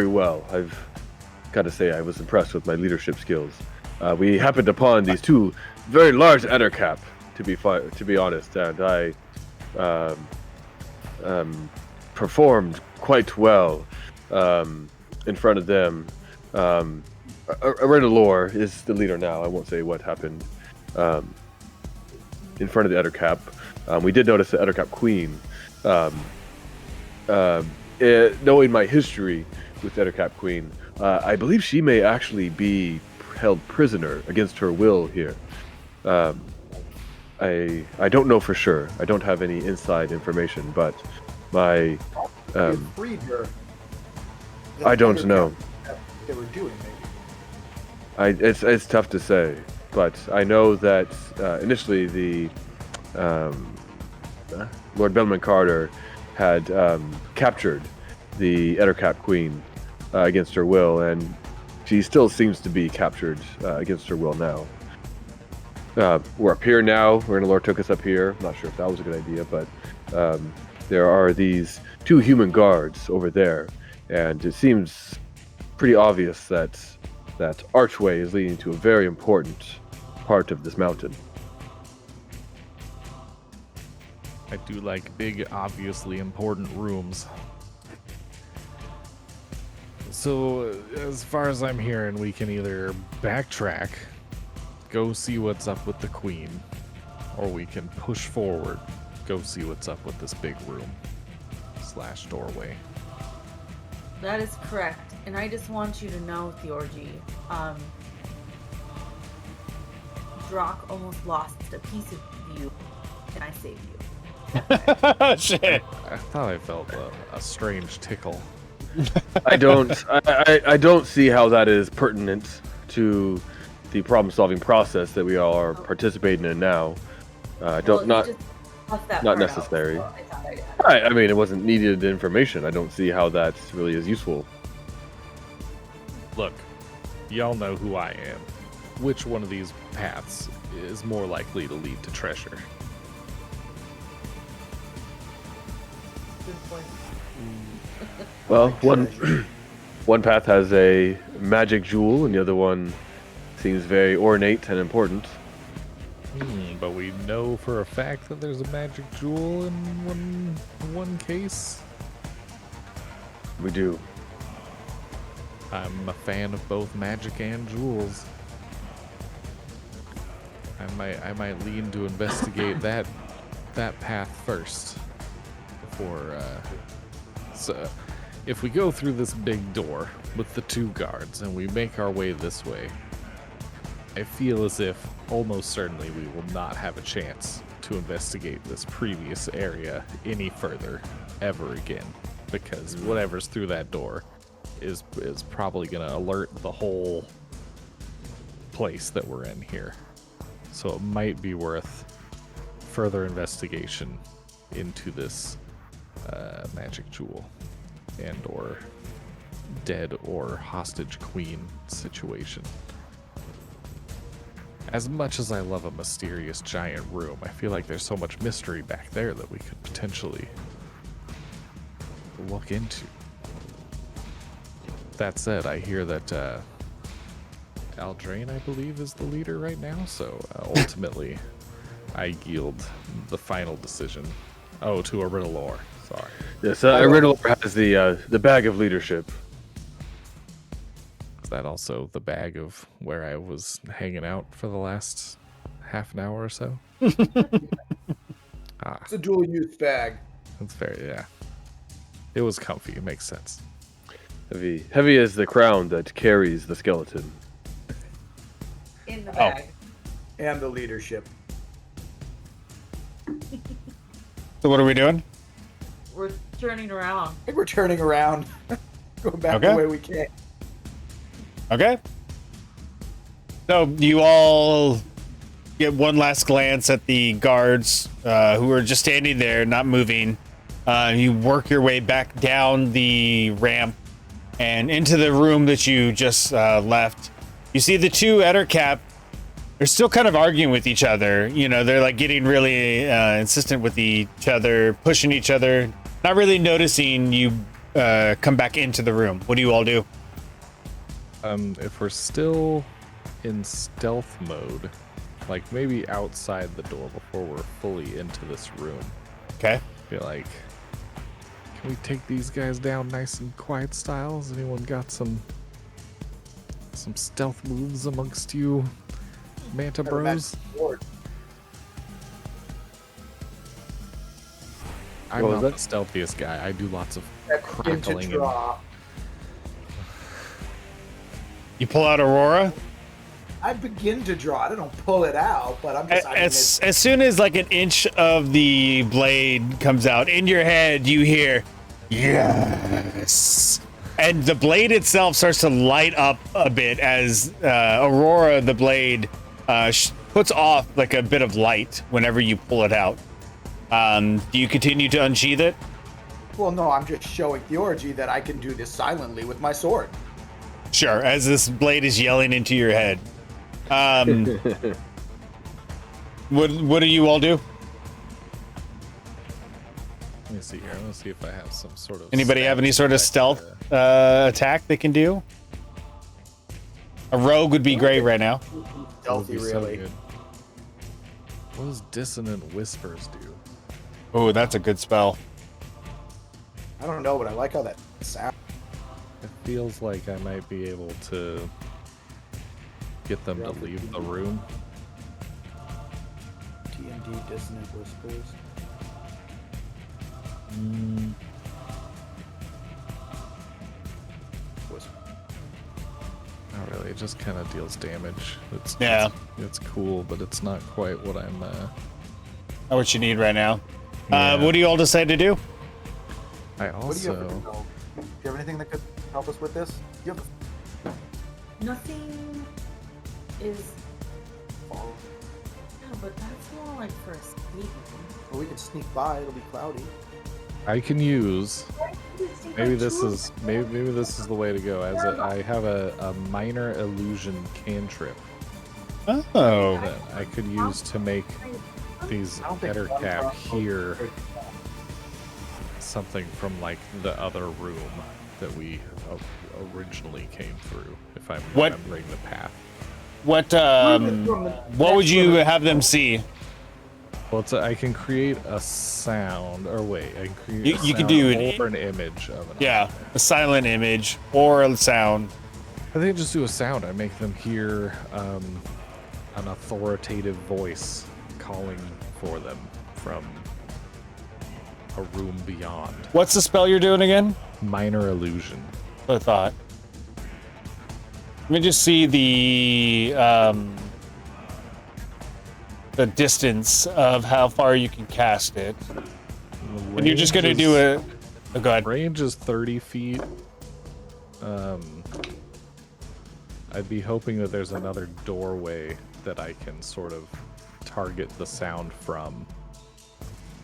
well. I've got to say I was impressed with my leadership skills. We happened upon these two very large ettercap, to be honest, and I performed quite well in front of them. Arenalor is the leader now. I won't say what happened in front of the ettercap. We did notice the ettercap queen. Knowing my history with ettercap queen, I believe she may actually be held prisoner against her will here. I don't know for sure. I don't have any inside information, but my You freed her. I don't know. They were doing maybe. It's tough to say, but I know that initially the Lord Bellman Carter had captured the Ettercap Queen against her will, and she still seems to be captured against her will now. We're up here now. Lord took us up here. I'm not sure if that was a good idea, but there are these two human guards over there, and it seems pretty obvious that that archway is leading to a very important part of this mountain. I do like big, obviously important rooms. So, as far as I'm hearing, we can either backtrack, go see what's up with the queen, or we can push forward, go see what's up with this big room / doorway. That is correct. And I just want you to know, Theorgy, Drock almost lost a piece of you, and I saved you. Shit. I thought I felt a strange tickle. I don't see how that is pertinent to the problem-solving process that we all are participating in now. Not necessary. So I thought I'd I mean, it wasn't needed information. I don't see how that really is useful. Look, y'all know who I am. Which one of these paths is more likely to lead to treasure? Good point. Well, one path has a magic jewel, and the other one seems very ornate and important. But we know for a fact that there's a magic jewel in one case. We do. I'm a fan of both magic and jewels. I might lean to investigate that path first before. So, if we go through this big door with the 2 guards and we make our way this way, I feel as if almost certainly we will not have a chance to investigate this previous area any further ever again, because whatever's through that door is probably going to alert the whole place that we're in here. So it might be worth further investigation into this magic jewel and or dead or hostage queen situation. As much as I love a mysterious giant room, I feel like there's so much mystery back there that we could potentially look into. That said, I hear that Aldrain, I believe, is the leader right now, so ultimately I yield the final decision. Oh, to a Riddlelore. Sorry. Yes, Riddlelore has the bag of leadership. Is that also the bag of where I was hanging out for the last half an hour or so? It's a dual-use bag. That's fair, yeah. It was comfy, it makes sense. Heavy as the crown that carries the skeleton. In the bag. And the leadership. So what are we doing? We're turning around. I think we're turning around. Going back Okay. the way we came. Okay. So you all get one last glance at the guards who are just standing there, not moving. You work your way back down the ramp and into the room that you just left. You see the 2 Ettercap. They're still kind of arguing with each other. You know, they're like getting really insistent with each other, pushing each other, not really noticing you come back into the room. What do you all do? If we're still in stealth mode, like maybe outside the door before we're fully into this room, Okay. feel like, can we take these guys down nice and quiet style? Has anyone got some stealth moves amongst you Manta Never Bros? met Lord. I'm What not was the stealthiest guy. I do lots of That begin to crackling and draw. You pull out Aurora. I begin to draw it. I don't pull it out, but I'm just. I mean, As soon as like an inch of the blade comes out in your head, you hear yes, and the blade itself starts to light up a bit as Aurora, the blade, puts off like a bit of light whenever you pull it out. Do you continue to unsheath it? well, no, I'm just showing Theurgy that I can do this silently with my sword. Sure. As this blade is yelling into your head. What do you all do? let me see here. I'm gonna see if I have some sort of. Anybody have any sort of stealth attack they can do? A rogue would be great right now. Stealthy, really. What does dissonant whispers do? Oh, that's a good spell. I don't know, but I like how that sounds. It feels like I might be able to get them to leave the room. T&D dissonant whispers. Not really. it just kind of deals damage. Yeah. It's cool, but it's not quite what I'm. Not what you need right now. Yeah. What do you all decide to do? I What do you have? also. Do you have anything that could help us with this? You have Nothing is. Yeah, but that's more like for escaping. well, we could sneak by. It'll be cloudy. I can use. Maybe this is the way to go. I have a minor illusion cantrip Oh. that I could use to make these I don't think Ettercap hear something from like the other room that we originally came through. If I'm What- remembering the path. What would you have them see? Well, I can create a sound, or wait, I can create You a can sound do or an image of an Yeah, object. a silent image or a sound. I think I just do a sound. I make them hear an authoritative voice calling for them from a room beyond. What's the spell you're doing again? Minor illusion. I thought. Let me just see the distance of how far you can cast it. And you're just gonna do it. Oh, go ahead. Range is 30 feet. I'd be hoping that there's another doorway that I can sort of target the sound from.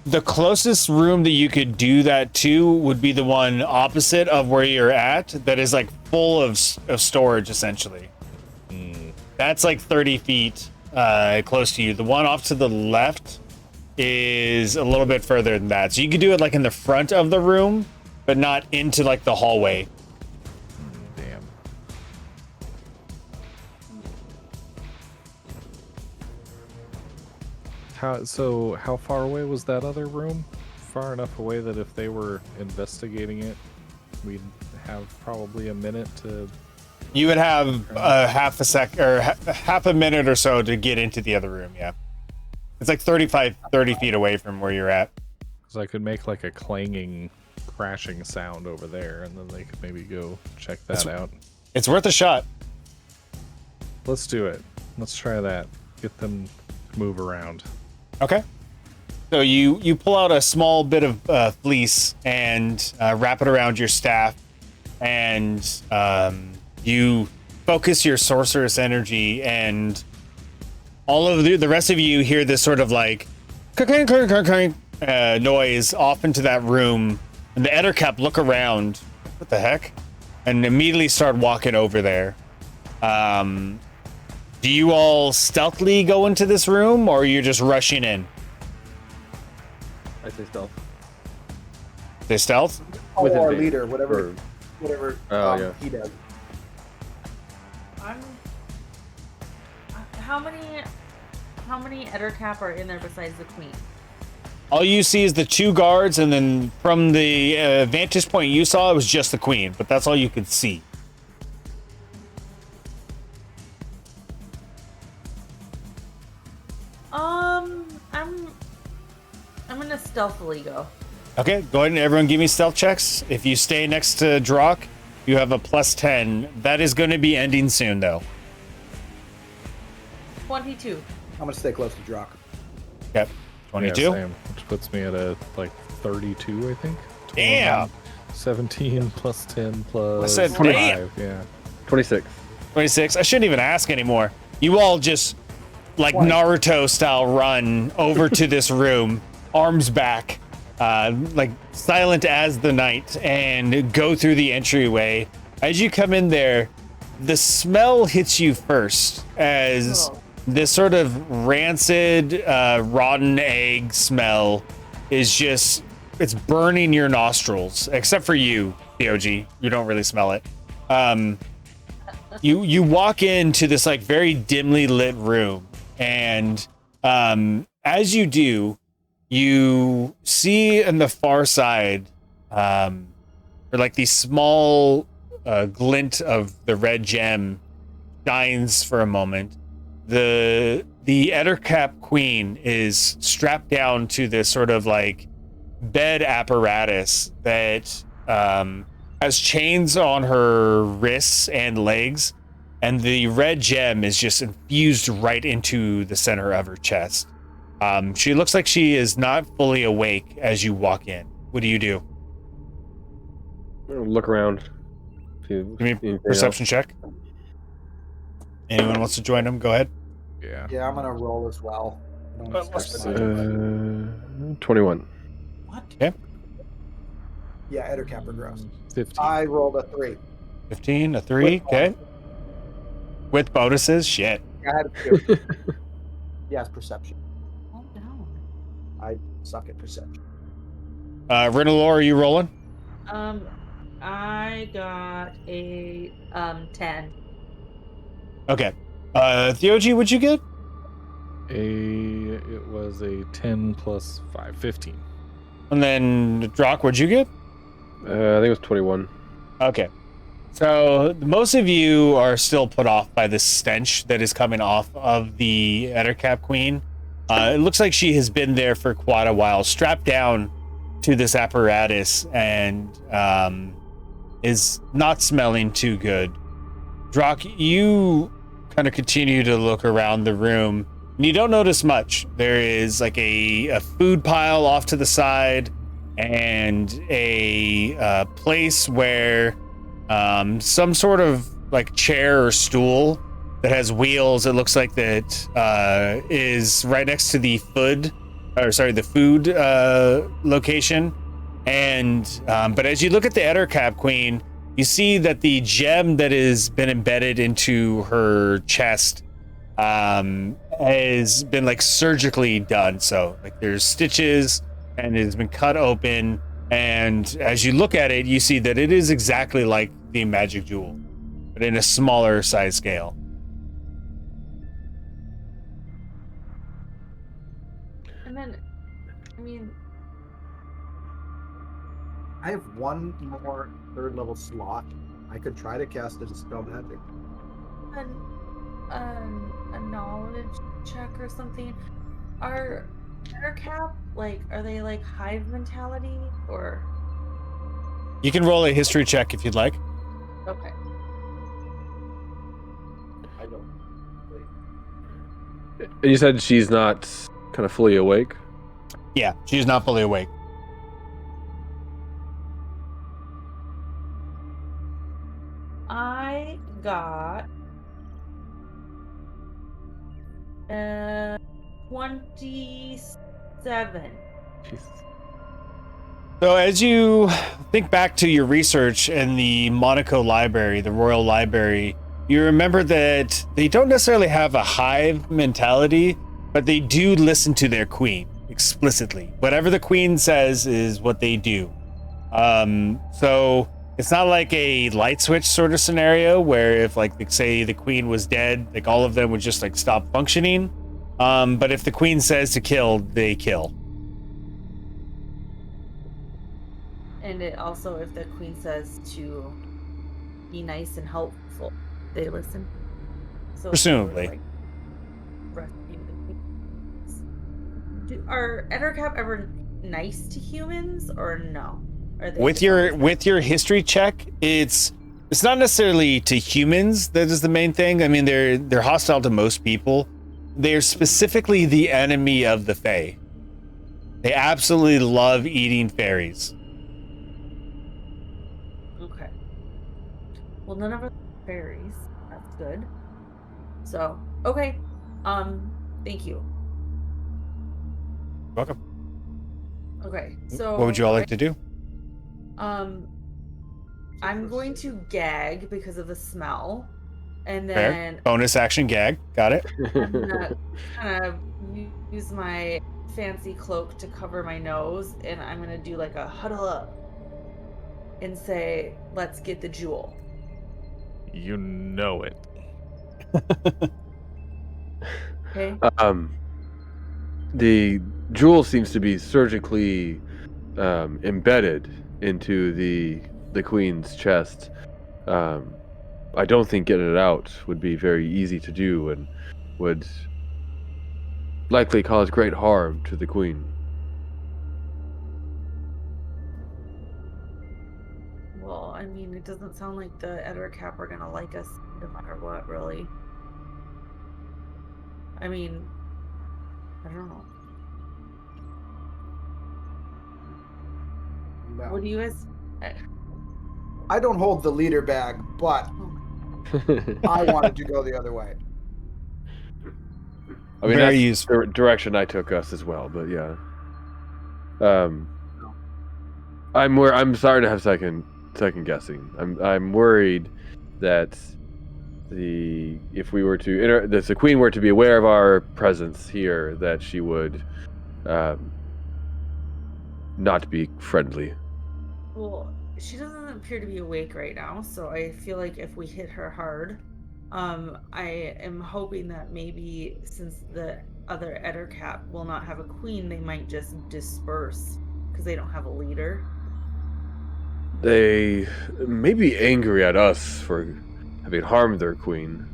The closest room that you could do that to would be the one opposite of where you're at, that is like full of storage essentially. That's like 30 feet close to you. The one off to the left is a little bit further than that. So you could do it like in the front of the room, but not into like the hallway. Damn. How far away was that other room? Far enough away that if they were investigating it, we'd have probably a minute to. You would have half a minute or so to get into the other room. Yeah, it's like 30 feet away from where you're at. Because I could make like a clanging, crashing sound over there, and then they could maybe go check that out. It's worth a shot. Let's do it. Let's try that. Get them to move around. Okay. So you pull out a small bit of fleece and wrap it around your staff, and you focus your sorceress energy, and all of the rest of you hear this sort of like noise off into that room, and the Ettercap look around. What the heck? And immediately start walking over there. Do you all stealthily go into this room, or you're just rushing in? I say stealth. They stealth? Follow With our advantage. leader, whatever Oh, yeah. he does. How many Ettercap are in there besides the queen? All you see is the two guards, and then from the vantage point you saw, it was just the queen, but that's all you could see. I'm gonna stealthily go. Okay, go ahead and everyone give me stealth checks. If you stay next to Drock, you have a +10. That is going to be ending soon, though. 22. I'm gonna stay close to Drock. Yep, 22. Yeah, same, which puts me at a like 32, I think. Damn. 17 plus 10 plus I said 25. Yeah. 26. 26. I shouldn't even ask anymore. You all just, like Naruto style, run over to this room, arms back, like silent as the night, and go through the entryway. As you come in there, the smell hits you first as this sort of rancid, rotten egg smell is just, it's burning your nostrils, except for you, POG. You don't really smell it. You walk into this like very dimly lit room, and as you do, you see in the far side, or like the small glint of the red gem shines for a moment. The Ettercap Queen is strapped down to this sort of like bed apparatus that has chains on her wrists and legs, and the red gem is just infused right into the center of her chest. She looks like she is not fully awake as you walk in. What do you do? Look around. Give me a perception check. Anyone wants to join them? Go ahead. Yeah. Yeah, I'm gonna roll as well. I don't wanna let's stress the night. 21. What? Okay. Yeah, Ettercap or gross. 15. I rolled a 3. 15, a 3. Okay. With bonuses? Shit. Yeah, I had a 2. Yes, perception. Calm down. I suck at perception. Rinalor, are you rolling? I got a 10. Okay. Theoji, what'd you get? It was a 10 plus 5, 15. And then Drock, what'd you get? I think it was 21. Okay. So most of you are still put off by this stench that is coming off of the Ettercap Queen. It looks like she has been there for quite a while, strapped down to this apparatus, and is not smelling too good. Drock, you kind of continue to look around the room, and you don't notice much. There is like a food pile off to the side, and a place where some sort of like chair or stool that has wheels. It looks like that is right next to the food location. And but as you look at the Ettercap Queen, you see that the gem that has been embedded into her chest has been like surgically done. So like there's stitches and it has been cut open. And as you look at it, you see that it is exactly like the magic jewel, but in a smaller size scale. And then, I mean, I have one more 3rd level slot. I could try to cast a Dispel Magic. a knowledge check or something. Are Ettercap, like, are they like hive mentality or? You can roll a history check if you'd like. Okay. I don't. And you said she's not kind of fully awake? Yeah, she's not fully awake. I got 27. Jesus. So as you think back to your research in the Monaco Library, the Royal Library, you remember that they don't necessarily have a hive mentality, but they do listen to their queen explicitly. Whatever the queen says is what they do. So it's not like a light switch sort of scenario where if like say the queen was dead, like all of them would just like stop functioning. But if the queen says to kill, they kill. And it also, if the queen says to be nice and helpful, they listen. So it's sort of Presumably. like rescuing the queen. Are Ettercap ever nice to humans or no? Are they With just your always history check, it's not necessarily to humans that is the main thing. I mean, they're hostile to most people. They're specifically the enemy of the Fae. They absolutely love eating fairies. okay? Well, none of us are fairies. That's good. So okay. Thank you. Welcome. Okay. So What would you all like to do? I'm going to gag because of the smell, and Fair. then Bonus action gag. Got it. I'm gonna kind of use my fancy cloak to cover my nose, and I'm gonna do like a huddle up and say, "Let's get the jewel." You know it. Okay. The jewel seems to be surgically embedded into the queen's chest. I don't think getting it out would be very easy to do and would likely cause great harm to the queen. Well, I mean, it doesn't sound like the Ettercap are gonna like us no matter what, really. I mean, I don't know. No. What do you guys? I don't hold the leader bag, but I wanted to go the other way. I mean, Very that's useful. the direction I took us as well, but yeah. I'm starting to have second guessing. I'm worried that if we were to if the queen were to be aware of our presence here, that she would not be friendly. Well, she doesn't appear to be awake right now, so I feel like if we hit her hard, I am hoping that maybe since the other Ettercap will not have a queen, they might just disperse because they don't have a leader. They may be angry at us for having harmed their queen.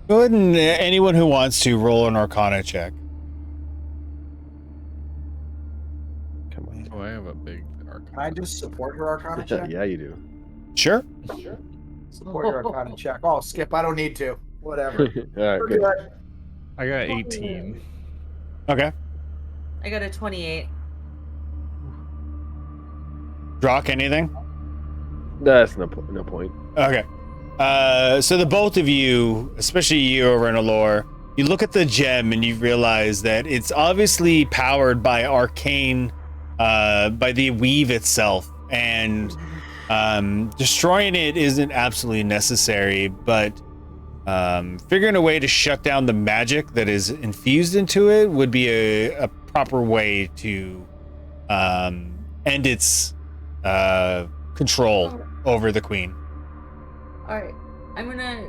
Go ahead and anyone who wants to roll an Arcana check. Come on. Oh, I have a big arc. Can I just support her Arcana check? Yeah, you do. Sure. Support your Arcana check. Oh, Skip, I don't need to. Whatever. All right, We're good. good. I got 18. Okay. I got a 28. Drock, anything? That's no point. Okay. So the both of you, especially you over in Allure, you look at the gem and you realize that it's obviously powered by arcane, by the weave itself, and destroying it isn't absolutely necessary, but figuring a way to shut down the magic that is infused into it would be a proper way to end its control over the queen. All right, I'm gonna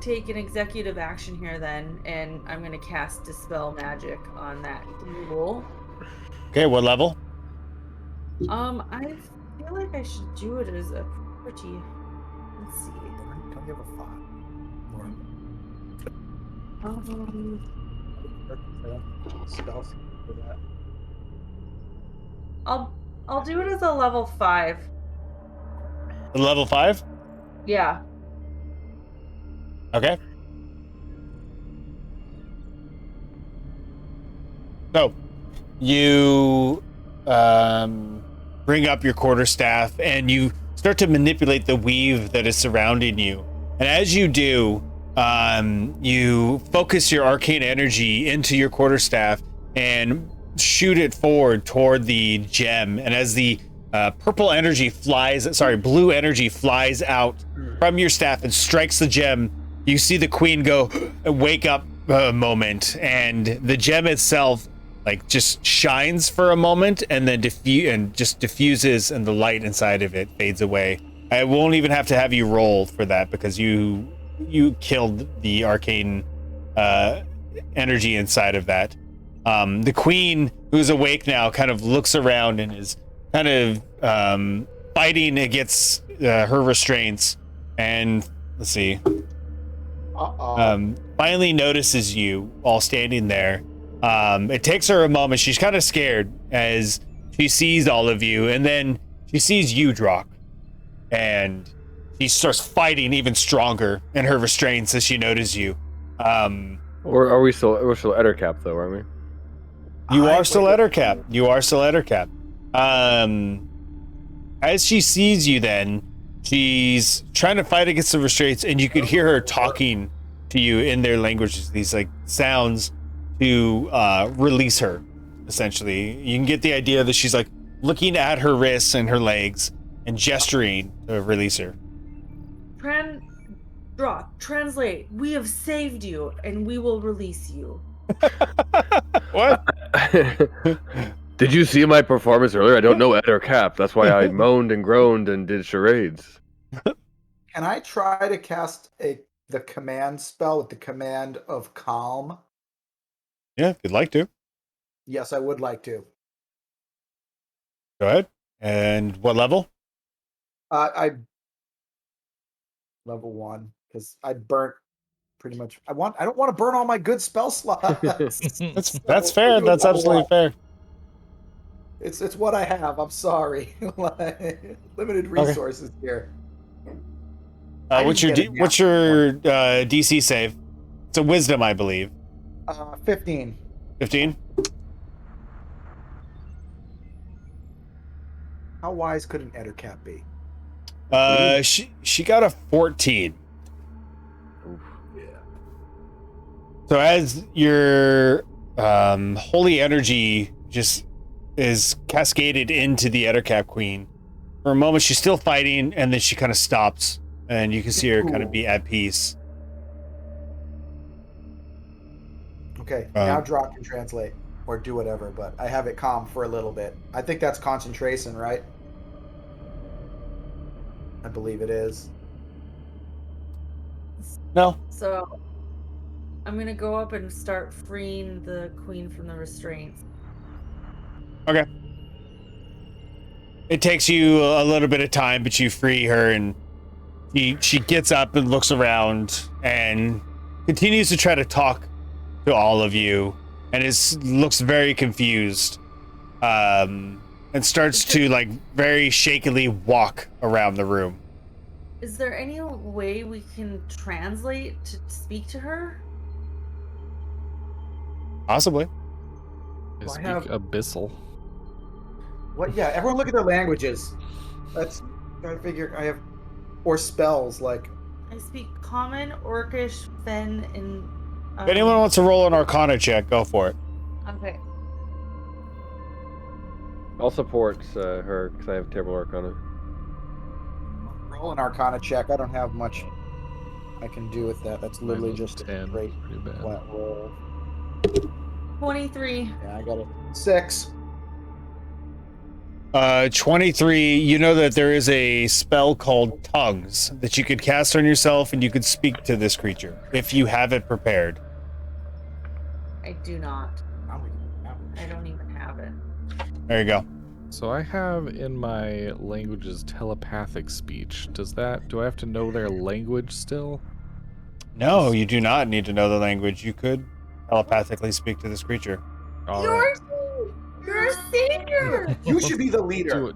take an executive action here then, and I'm gonna cast Dispel Magic on that ghoul. Okay, what level? I feel like I should do it as a pretty. Let's see. Don't give a fuck. Spells for that. I'll do it as a level 5. Level 5? Yeah. Okay. So you bring up your quarterstaff and you start to manipulate the weave that is surrounding you. And as you do, you focus your arcane energy into your quarterstaff and shoot it forward toward the gem. And as the blue energy flies out from your staff and strikes the gem, you see the queen go wake up a moment, and the gem itself like just shines for a moment and then diffuses, and the light inside of it fades away. I won't even have to have you roll for that because you killed the arcane energy inside of that. The queen, who's awake now, kind of looks around and is kind of fighting against her restraints, and let's see, finally notices you all standing there. It takes her a moment. She's kind of scared as she sees all of you, and then she sees you, Drock, and she starts fighting even stronger in her restraints as she notices you. Or we're still Ettercap though, aren't we? You are still Ettercap. You are still Ettercap. As she sees you, then she's trying to fight against the restraints, and you could hear her talking to you in their languages, these like sounds to release her. Essentially, you can get the idea that she's like looking at her wrists and her legs and gesturing to release her. Translate. We have saved you, and we will release you. What? Did you see my performance earlier? I don't know Ettercap. That's why I moaned and groaned and did charades. Can I try to cast the command spell with the command of calm? Yeah, if you'd like to. Yes, I would like to. Go ahead. And what level? I level 1 because I burnt pretty much. I don't want to burn all my good spell slots. That's fair. That's absolutely fair. It's what I have. I'm sorry. Limited resources here. I What's your didn't get a what's your DC save? It's a wisdom, I believe. 15. 15. How wise could an Ettercap be? She got a 14. Oof. So as your holy energy just is cascaded into the Ettercap Queen, for a moment she's still fighting, and then she kind of stops, and you can see her kind of be at peace. Okay, now Drock can translate or do whatever, but I have it calm for a little bit. I think that's concentration, right? I believe it is. No. So I'm gonna go up and start freeing the queen from the restraints. Okay. It takes you a little bit of time, but you free her, and she gets up and looks around and continues to try to talk to all of you, and looks very confused, and starts to like very shakily walk around the room. Is there any way we can translate to speak to her? Possibly. I Well, I speak have- abyssal. What? Yeah, everyone look at their languages. That's. I figure I have. Or spells, like. I speak Common, Orcish, Fen, and. If anyone wants to roll an Arcana check, go for it. Okay. I'll support her because I have terrible Arcana. Roll an Arcana check. I don't have much I can do with that. That's literally Mine was just a 10. straight Pretty bad. flat roll. 23. Yeah, I got a 6. 23, you know that there is a spell called Tongues that you could cast on yourself, and you could speak to this creature if you have it prepared. I do not. I don't even have it. There you go. So I have in my languages telepathic speech. Do I have to know their language still? No, you do not need to know the language. You could telepathically speak to this creature. All You're, right. you're a savior! You should be the leader.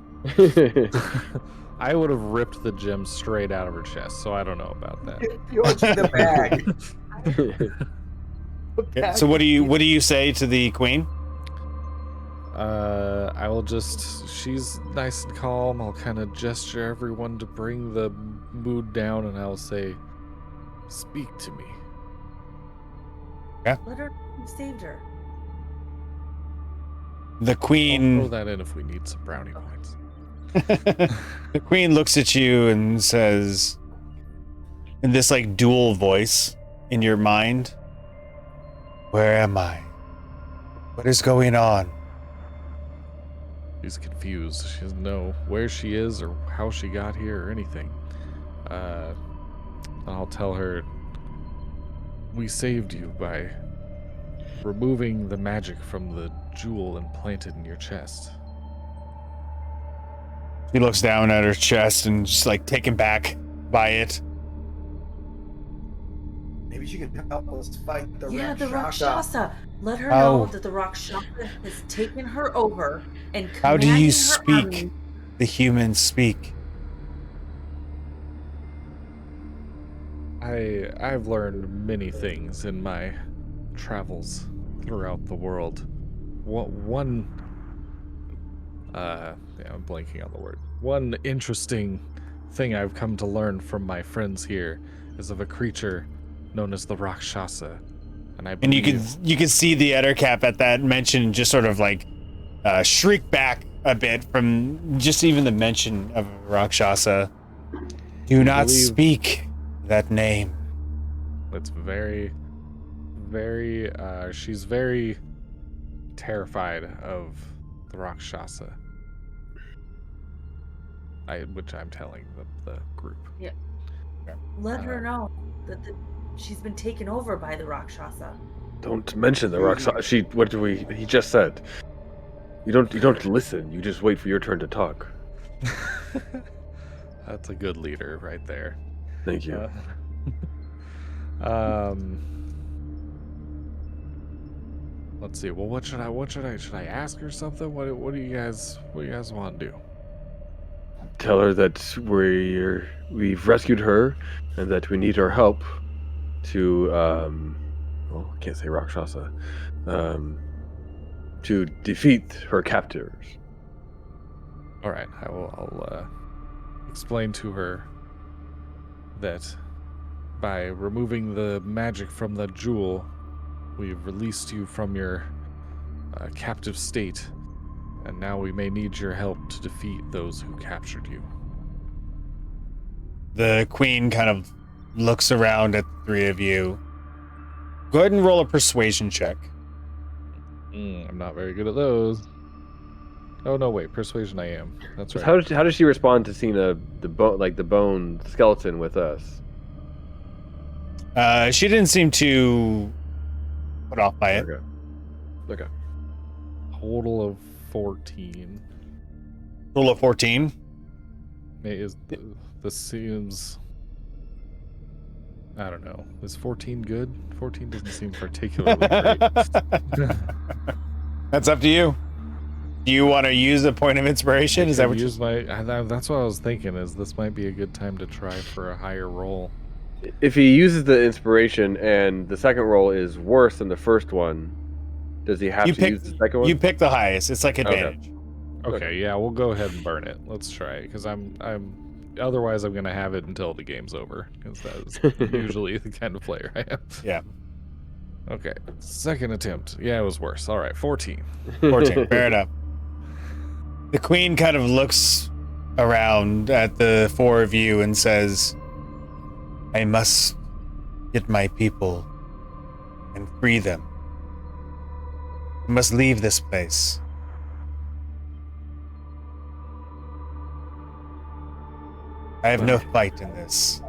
I would have ripped the gem straight out of her chest, so I don't know about that. Yours in the bag. Okay, so what do you say to the queen? I will she's nice and calm. I'll kind of gesture everyone to bring the mood down, and I'll say, speak to me. Let her. You saved her. The I'll queen throw that in if we need some brownie points. the queen looks at you and says, in this like dual voice in your mind, "Where am I? What is going on?" She's confused. She doesn't know where she is or how she got here or anything. I'll tell her, we saved you by removing the magic from the jewel implanted in your chest. She looks down at her chest and just like taken back by it. Maybe she can help us fight the Yeah, the Rakshasa. Rakshasa. Let her How- know that the Rakshasa has taken her over and How do commanding you her speak? army. The humans speak. I've learned many things in my travels throughout the world. I'm blanking on the word. One interesting thing I've come to learn from my friends here is of a creature known as the Rakshasa. And You can see the Ettercap at that mention just sort of like shriek back a bit from just even the mention of Rakshasa. Do not speak that name. It's very, very, she's very terrified of the Rakshasa. Which I'm telling the group. Yeah. Let her know that she's been taken over by the Rakshasa. Don't mention the Rakshasa. He just said. You don't listen. You just wait for your turn to talk. That's a good leader right there. Thank you. Let's see. Well, should I ask her something? What do you guys want to do? Tell her that we've rescued her and that we need her help to well, I can't say Rakshasa, to defeat her captors. All right. I'll explain to her that by removing the magic from the jewel, we've released you from your captive state, and now we may need your help to defeat those who captured you. The queen kind of looks around at the three of you. Go ahead and roll a persuasion check. I'm not very good at those. Oh no, wait, persuasion I am. That's right. How does she respond to seeing the bone skeleton with us? She didn't seem too put off by it. Okay. Total of 14. Roll of 14. This seems, I don't know. Is 14 good? 14 doesn't seem particularly great. That's up to you. Do you want to use a point of inspiration? Is that what use that's what I was thinking, is this might be a good time to try for a higher roll. If he uses the inspiration and the second roll is worse than the first one, does he have to use the second one? You pick the highest. It's like advantage. Okay, yeah, we'll go ahead and burn it. Let's try it, because otherwise I'm gonna have it until the game's over, because that's usually the kind of player I am. Yeah. Okay, second attempt. Yeah, it was worse. All right, 14. 14. Fair enough. The queen kind of looks around at the four of you and says, I must get my people and free them. I must leave this place. I have no fight in this.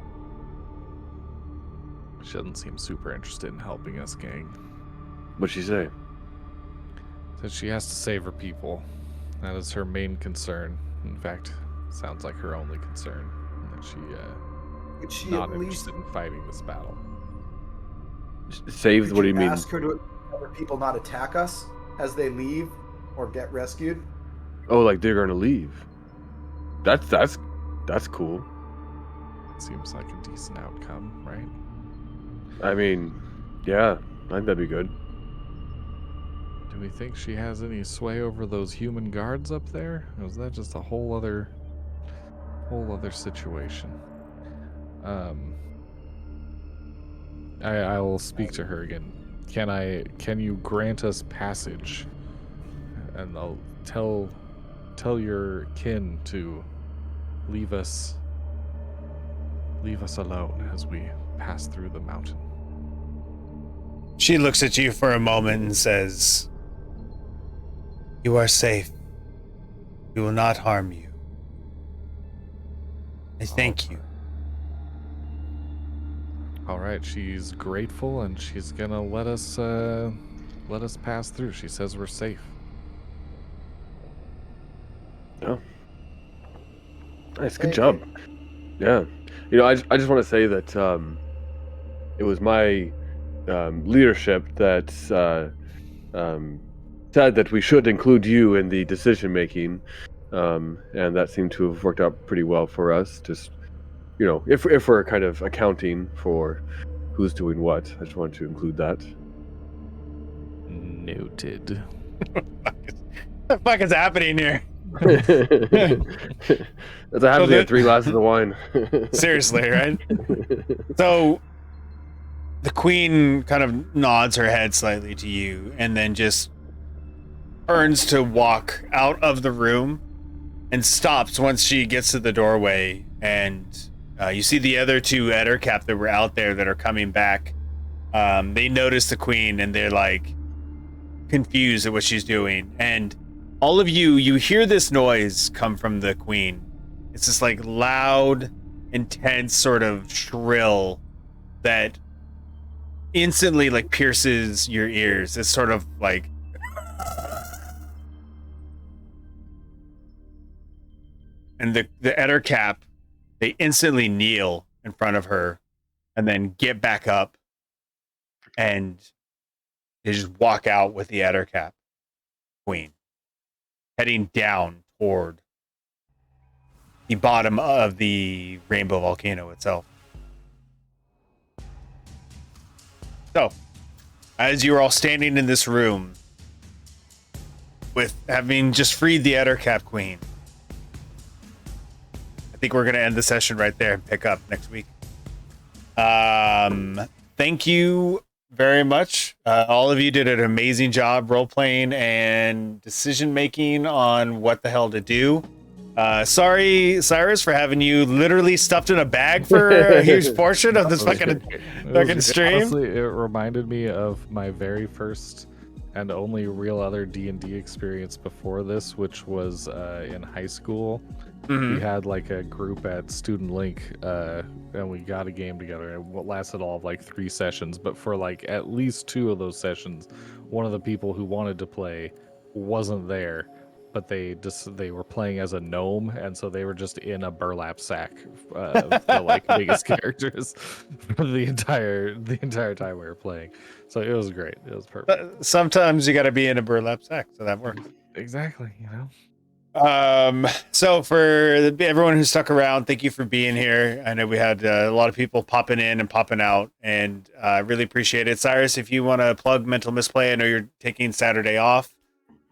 She doesn't seem super interested in helping us, gang. What'd she say? Said she has to save her people. That is her main concern. In fact, sounds like her only concern. And that Could she not at least interested in fighting this battle. Saved? What do you mean? ask her to other people not attack us as they leave or get rescued? Oh, like they're gonna leave. That's cool. Seems like a decent outcome, right? I mean, yeah, I think that'd be good. Do we think she has any sway over those human guards up there? Or is that just a whole other situation? I will speak to her again. Can you grant us passage? And I'll tell your kin to leave us alone as we pass through the mountain. She looks at you for a moment and says, you are safe. We will not harm you. I thank you. All right, she's grateful and she's gonna let us pass through. She says we're safe. Oh, nice, good job. Yeah, I just want to say that it was my leadership that said that we should include you in the decision making, and that seemed to have worked out pretty well for us. Just if we're kind of accounting for who's doing what, I just wanted to include that. Noted. What the fuck is happening here? That's what happens at 3 glasses of wine. Seriously, right? So the queen kind of nods her head slightly to you and then just turns to walk out of the room and stops once she gets to the doorway. And you see the other two Ettercap that were out there that are coming back. They notice the queen and they're like confused at what she's doing. And all of you hear this noise come from the queen. It's this like loud, intense sort of shrill that instantly like pierces your ears. It's sort of like, and the Ettercap, they instantly kneel in front of her and then get back up and you just walk out with the Ettercap Queen heading down toward the bottom of the Rainbow Volcano itself. So, as you're all standing in this room with having just freed the Ettercap Queen, I think we're going to end the session right there and pick up next week. Thank you very much. All of you did an amazing job role-playing and decision-making on what the hell to do. Sorry, Cyrus, for having you literally stuffed in a bag for a huge portion of this fucking stream. Honestly, it reminded me of my very first and only real other D&D experience before this, which was in high school. We had like a group at Student Link, and we got a game together. It lasted all of like 3 sessions, but for like at least 2 of those sessions, one of the people who wanted to play wasn't there, but they were playing as a gnome, and so they were just in a burlap sack, the like biggest characters for the entire time we were playing. So it was great. It was perfect. Sometimes you got to be in a burlap sack, so that works. Exactly, you know. So for everyone who stuck around, thank you for being here. I know we had a lot of people popping in and popping out, and I really appreciate it. Cyrus, if you want to plug Mental Misplay, I know you're taking Saturday off,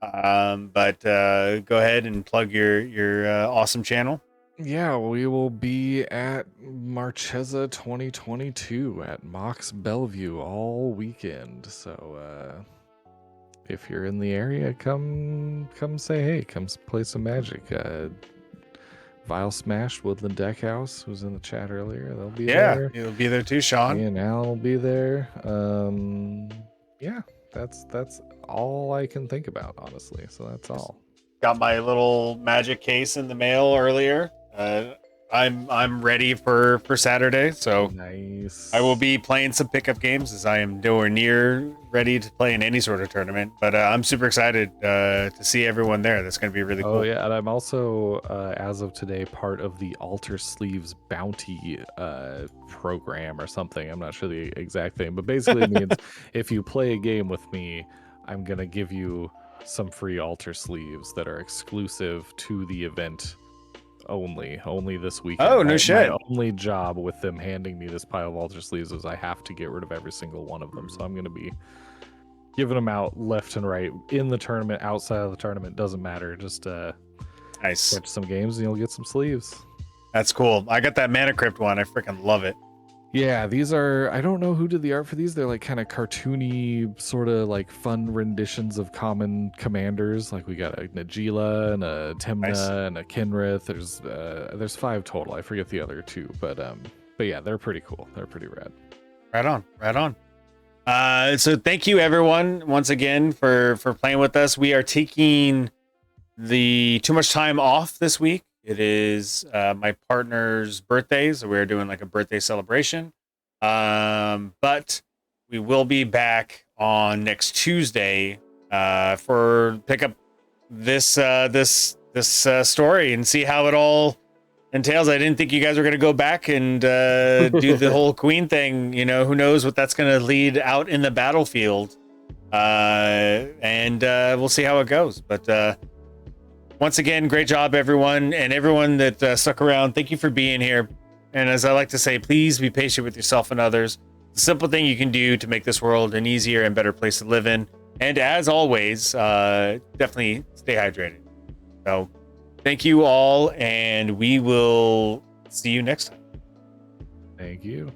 but go ahead and plug your awesome channel. Yeah, we will be at Marchesa 2022 at Mox Bellevue all weekend. So if you're in the area, come say hey, come play some Magic. Vile Smash, Woodland Deckhouse, who's in the chat earlier, they'll be there. Yeah, you'll be there too, Sean. Me and Al will be there. Yeah, that's all I can think about, honestly. So that's all. Got my little Magic case in the mail earlier. I'm ready for Saturday, so Nice. I will be playing some pickup games, as I am nowhere near ready to play in any sort of tournament. But I'm super excited to see everyone there. That's going to be really cool. Oh yeah, and I'm also, as of today, part of the Alter Sleeves bounty program or something. I'm not sure the exact thing, but basically it means if you play a game with me, I'm gonna give you some free Alter Sleeves that are exclusive to the event. Only this weekend. Oh, no shit. My only job with them handing me this pile of Alter Sleeves is I have to get rid of every single one of them. So I'm going to be giving them out left and right in the tournament, outside of the tournament, doesn't matter. Just Nice. catch some games and you'll get some sleeves. That's cool. I got that Mana Crypt one. I freaking love it. Yeah, these are, I don't know who did the art for these. They're like kind of cartoony, sort of like fun renditions of common commanders. Like we got a Najila and a Temna Nice. and a Kinrith. There's 5 total. I forget the other 2, but yeah, they're pretty cool. They're pretty rad. Right on. So thank you everyone once again for playing with us. We are taking the Too Much Time off this week. It is my partner's birthday, so we're doing like a birthday celebration. But we will be back on next Tuesday for pick up this story and see how it all entails. I didn't think you guys were going to go back and do the whole queen thing. You know, who knows what that's going to lead out in the battlefield. And we'll see how it goes. But once again, great job, everyone, and everyone that stuck around. Thank you for being here. And as I like to say, please be patient with yourself and others. It's a simple thing you can do to make this world an easier and better place to live in. And as always, definitely stay hydrated. So thank you all, and we will see you next time. Thank you.